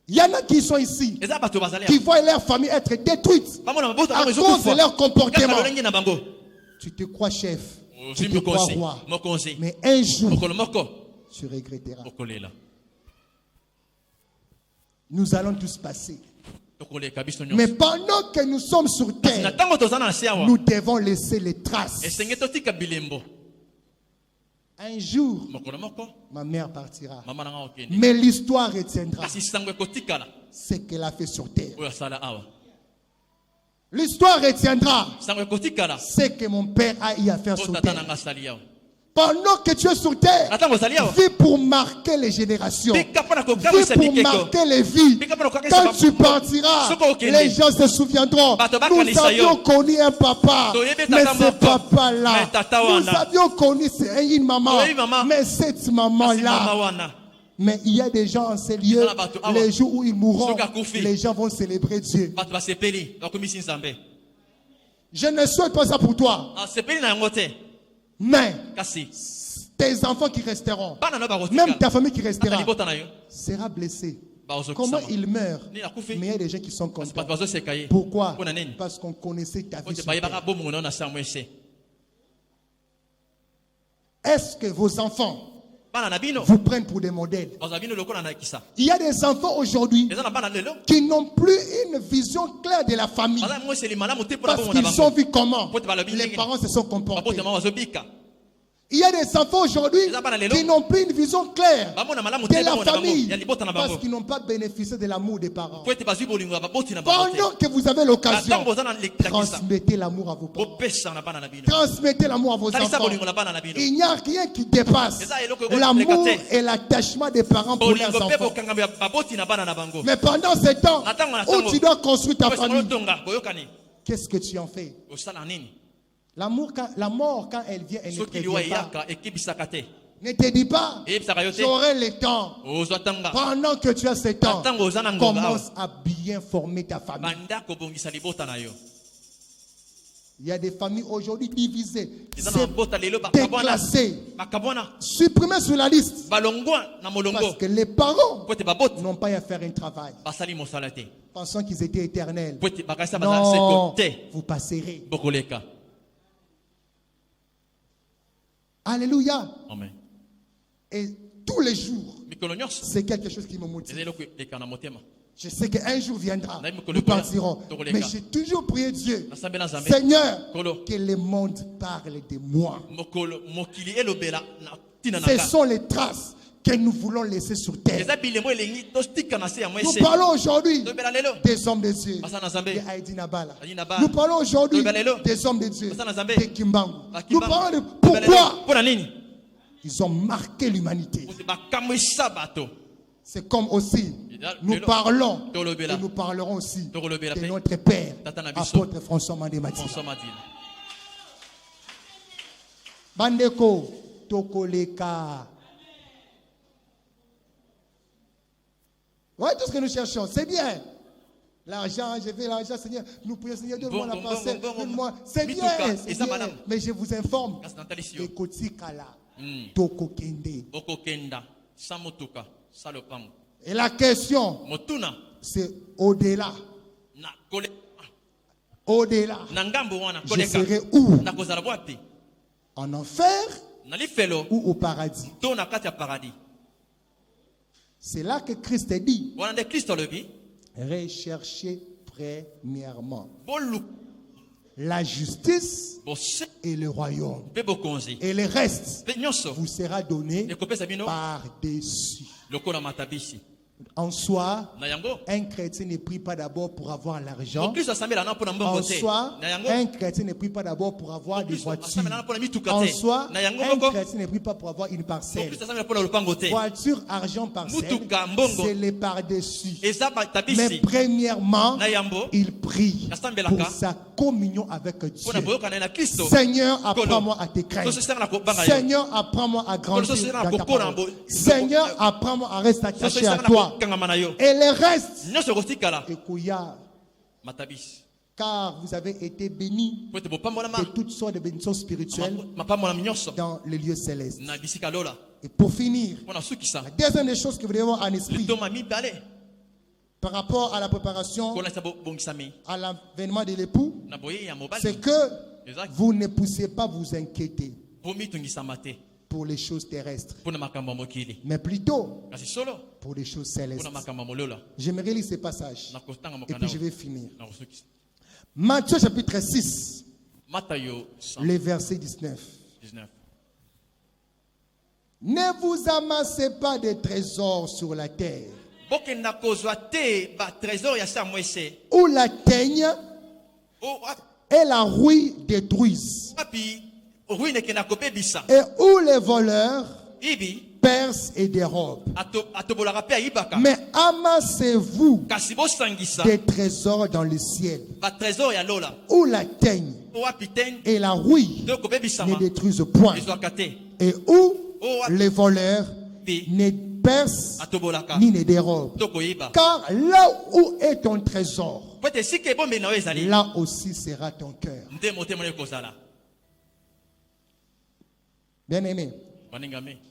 Il y en a qui sont ici, eza bato bazali qui voient leur famille être détruite bamona mabota à bango cause de leur ezokufa comportement. kaka lolenge na bango Tu te crois chef, tu ozwi te crois mokonzi roi. mokonzi Mais un jour, mokolo moko tu regretteras. okolela Nous allons tous passer. tokoleka biso Mais nyonso pendant que nous sommes sur kasi na terre, ntango toza na se awa nous devons laisser les traces. esenge totika bilembo Un jour, mokolo moko ma mère partira. mama nanga okende Mais l'histoire retiendra kasi sango ekotikala ce qu'elle a fait sur terre. oyo asala awa L'histoire retiendra sango ekotikala ce que mon père a eu à faire oyo sur tata terre. nanga asali awa Pendant que tu es sur terre, na ntango osali awa vis pour marquer les générations. pika mpona Vis kokamwisa pour bikeko marquer les vies. pika mpona kokakisa Quand tu partiras, Soko okende. les gens se souviendront. Bato Nous bakanisa yo. avions connu un papa, Toyebi mais tata ce moko. papa-là, Mais tata nous wana. avions connu une maman, Toyebi maman. mais cette kasi mama maman-là. wana Mais il y a des gens en ces lieux, Eza na bato awa. les jours où ils mourront, Soki akufi. les gens vont célébrer Dieu. bato basepeli bakomisi nzambe Je ne souhaite pas ça pour toi, asepeli na yango te mais kasi tes enfants qui resteront, bana no même ta bakotika famille qui ata restera, libota na yo sera blessée. bazokisama Comment ils meurent? nini akufi Mais il y a des gens qui sont kasi contents. bato bazoseka ye Pourquoi? mpona nini Parce qu'on connaissait ta po vie te sur bayebaka terre. bomongo na yo na sango ese Est-ce que vos enfants bana na bino vous prennent pour des modèles? bazwa bino lokola na kisa Il y a des enfants aujourd'hui eza na bana lelo qui n'ont plus une vision claire de la famille. baza mweseli malamu te mpona Parce bomona qu'ils ont bango vu comment Po te balobi les ndenge. parents se sont comportés. babotema bazobika Il y a des enfants aujourd'hui qui n'ont plus une vision claire de la famille parce qu'ils n'ont pas bénéficié de l'amour des parents. Pendant que vous avez l'occasion, transmettez l'amour à vos parents. Transmettez l'amour à vos enfants. Il n'y a rien qui dépasse l'amour et l'attachement des parents pour leurs enfants. Mais pendant ce temps où tu dois construire ta famille, qu'est-ce que tu en fais? La mort, quand elle vient, elle ne prévient pas. Ne te dis pas, j'aurai le temps. Pendant que tu as ce temps, commence à bien former ta famille. Il y a des familles aujourd'hui divisées, déclassées, supprimées sur la liste. Parce que les parents n'ont pas à faire un travail. Pensant qu'ils étaient éternels. Non, vous passerez. Alléluia. Amen. Et tous les jours, c'est quelque chose qui me motive. Je sais qu'un jour viendra, nous partirons. Mais j'ai toujours prié Dieu, Seigneur, que le monde parle de moi. Ce sont les traces que nous voulons laisser sur terre. Nous parlons aujourd'hui des hommes de Dieu de Haïti Nabala. Nous parlons aujourd'hui des hommes de Dieu de Kimbangu. Nous parlons de pourquoi ils ont marqué l'humanité. C'est comme aussi nous parlons et nous parlerons aussi de notre Père, apôtre François Mandé Matima. Bandeko Tokoleka. Voyez tout ce que nous cherchons, c'est bien. L'argent, j'ai fait l'argent, Seigneur. Nous prions, Seigneur, donne-moi la parcelle, donne-moi. C'est bien, mais je vous informe. Et la question, c'est au-delà. Au-delà. Je serai où? En enfer ou au paradis? C'est là que Christ a dit, recherchez premièrement la justice et le royaume. Et le reste vous sera donné par-dessus. En soi, un chrétien ne prie pas d'abord pour avoir l'argent. En soi, un chrétien ne prie pas d'abord pour avoir des voitures. En soi, un chrétien ne prie pas pour avoir une parcelle. Voiture, argent, parcelle, c'est les par-dessus. Mais premièrement, il prie pour sa communion avec Dieu. Seigneur, apprends-moi à te craindre. Seigneur, apprends-moi à grandir dans ta parole. Seigneur, apprends-moi à rester attaché à toi. Et le reste, car vous avez été bénis de toutes sortes de bénédictions spirituelles dans les lieux célestes. Et pour finir, la deuxième des choses que vous devez avoir en esprit par rapport à la préparation à l'avènement de l'époux, c'est que vous ne poussez pas vous inquiéter pour les choses terrestres, mais plutôt pour les choses célestes. J'aimerais lire ces passages et puis je vais finir. Matthieu chapitre 6, le verset 19. Ne vous amassez pas de trésors sur la terre, où la teigne et la rouille détruisent, et où les voleurs percent et dérobent. Mais amassez-vous des trésors dans le ciel, où la teigne et la rouille ne détruisent point, et où les voleurs ne percent ni ne dérobent. Car là où est ton trésor, là aussi sera ton cœur. Bien aimé,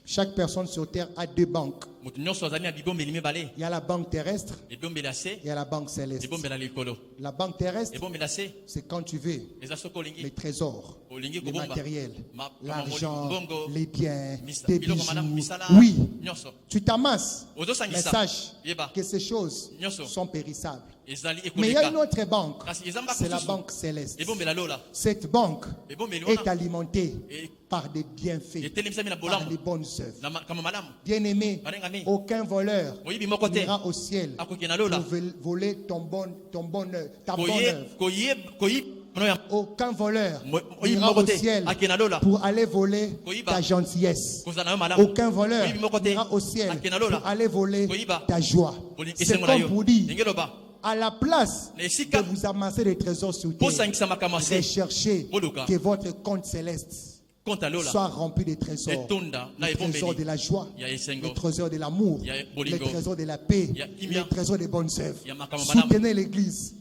chaque personne sur terre a deux banques. moto nyonso azali na bibombeli mibale Il y a la banque terrestre ebombeli ya se et il y a la banque céleste. ebombela likolo La banque terrestre, ebombela se c'est quand tu veux eza soki les olingi trésors, olingi les kobomba matériels, Ma- l'argent, mbongo, les biens, misa- tes biloko malamu, bijoux. misala Oui, nyonso tu t'amasses, mais ozosangisa sache yeba que ces choses Nyonso. sont périssables. ezali Mais il y a une ekoleka autre banque, kasi eza mbaka c'est la mosusu banque céleste. ebombela lola Cette banque ebombeli est wana alimentée Et- par des bienfaits, etelemisami na par bolamu les bonnes œuvres. na makambo malamu Bien-aimé, Balengami. aucun voleur moyibi moko te n'ira au ciel akoki na lola pour voler ta bonne œuvre. mono ya Aucun voleur oyibi n'ira moko au te ciel ake na lola pour aller voler Koyiba. ta gentillesse. kozala na yo malamu Aucun voleur oyibi moko te n'ira au ciel ake na lola pour aller voler Koyiba. ta joie. Boli- C'est esengo na comme yo pour dire, ndenge loba à la place Na esika. de vous amasser des trésors sur terre, posangisa makambo ya se recherchez Boluka. que votre compte céleste konta lola soit rempli de trésors. etonda na Les trésors de ebombeli la joie, ya esengo les trésors de l'amour, Ya les bolingo. trésors de la paix, Ya kimia. les trésors des bonnes œuvres. Ya makambo malamu. Soutenez l'église,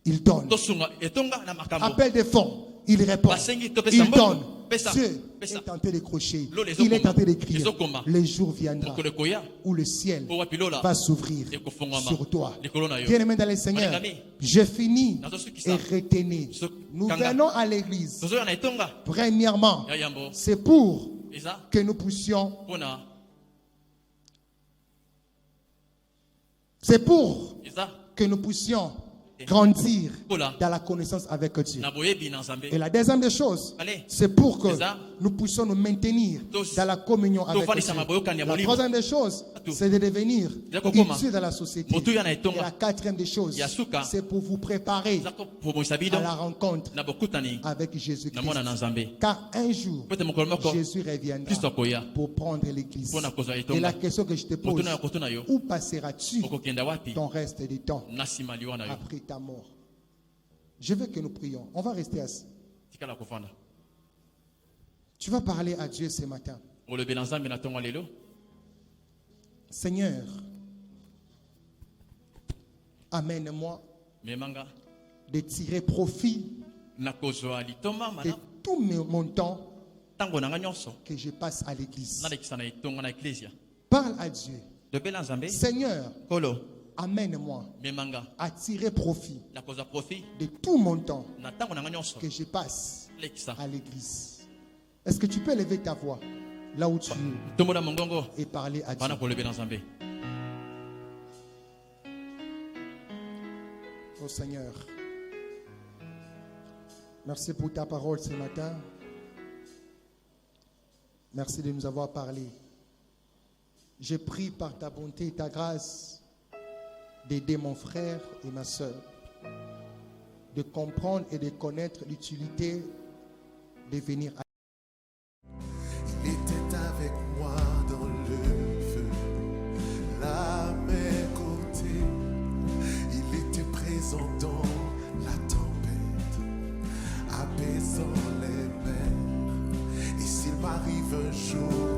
il donne. tosunga etonga na makambo Appel des fonds, il répond. Basengi, topesa Il mbongo. donne. Pesa. Dieu Pesa. est tenté de crocher. Lo, les Il est okoma. tenté d'écrire. Les okoma. Le jour viendra mokolo ekoya où le ciel po wapi lola va s'ouvrir ekofungwama sur toi. likolo na yo Bien-aimé dans le Seigneur, Balengami. je finis Nazosukisa. et retenez. So- Nous Kanga. venons à l'église. tozoya na etonga Premièrement, ya yambo c'est pour eza que nous puissions, mpona c'est pour eza que nous puissions grandir Ola. dans la connaissance avec Dieu. na boyebi na nzambe Et la deuxième des choses, Allez. c'est pour que C'est ça. nous puissions nous maintenir Tos- dans la communion avec Tofandisa Dieu. maboyokani ya La molimo. troisième des choses, Atu. c'est de devenir Zako koma. utile dans la société. Motuya na Et etonga. la quatrième des choses, Ya suka. c'est pour vous préparer eza kopomwisa à bido la rencontre na bokutani avec na Jésus-Christ. mwana na nzambe Car un jour, po ete mokolo moko Jésus reviendra kristo akoya pour prendre l'église. Mpona kozwa Et etonga la question que je te pose, motuna ya kotuna yo où passeras-tu okokenda wapi ton reste du temps na nsima liwa na yo après ta mort? Je veux que nous prions. On va rester assis. tikala kofanda Tu vas parler à Dieu ce matin. olobela nzambe na ntongo ya lelo Seigneur, amène-moi memanga de tirer profit na kozwa litoma de malamu tout mon temps ntango na nga nyonso que je passe à l'église. nalekisa na etonga na eklesia Parle à Dieu. lobela nzambe Seigneur, kolo amène-moi memanga à tirer profit na kozwa profit de tout mon temps na ntango na nga nyonso que je passe lekisa à l'église. Est-ce que tu peux lever ta voix là où tu es tombola mongongo et parler à Dieu? bana kolobela nzambe Oh Seigneur, merci pour ta parole ce matin. Merci de nous avoir parlé. Je prie par ta bonté et ta grâce d'aider mon frère et ma soeur, de comprendre et de connaître l'utilité de venir à Il était avec moi dans le feu, à mes côtés. Il était présent dans la tempête, apaisant les mers. Et s'il m'arrive un jour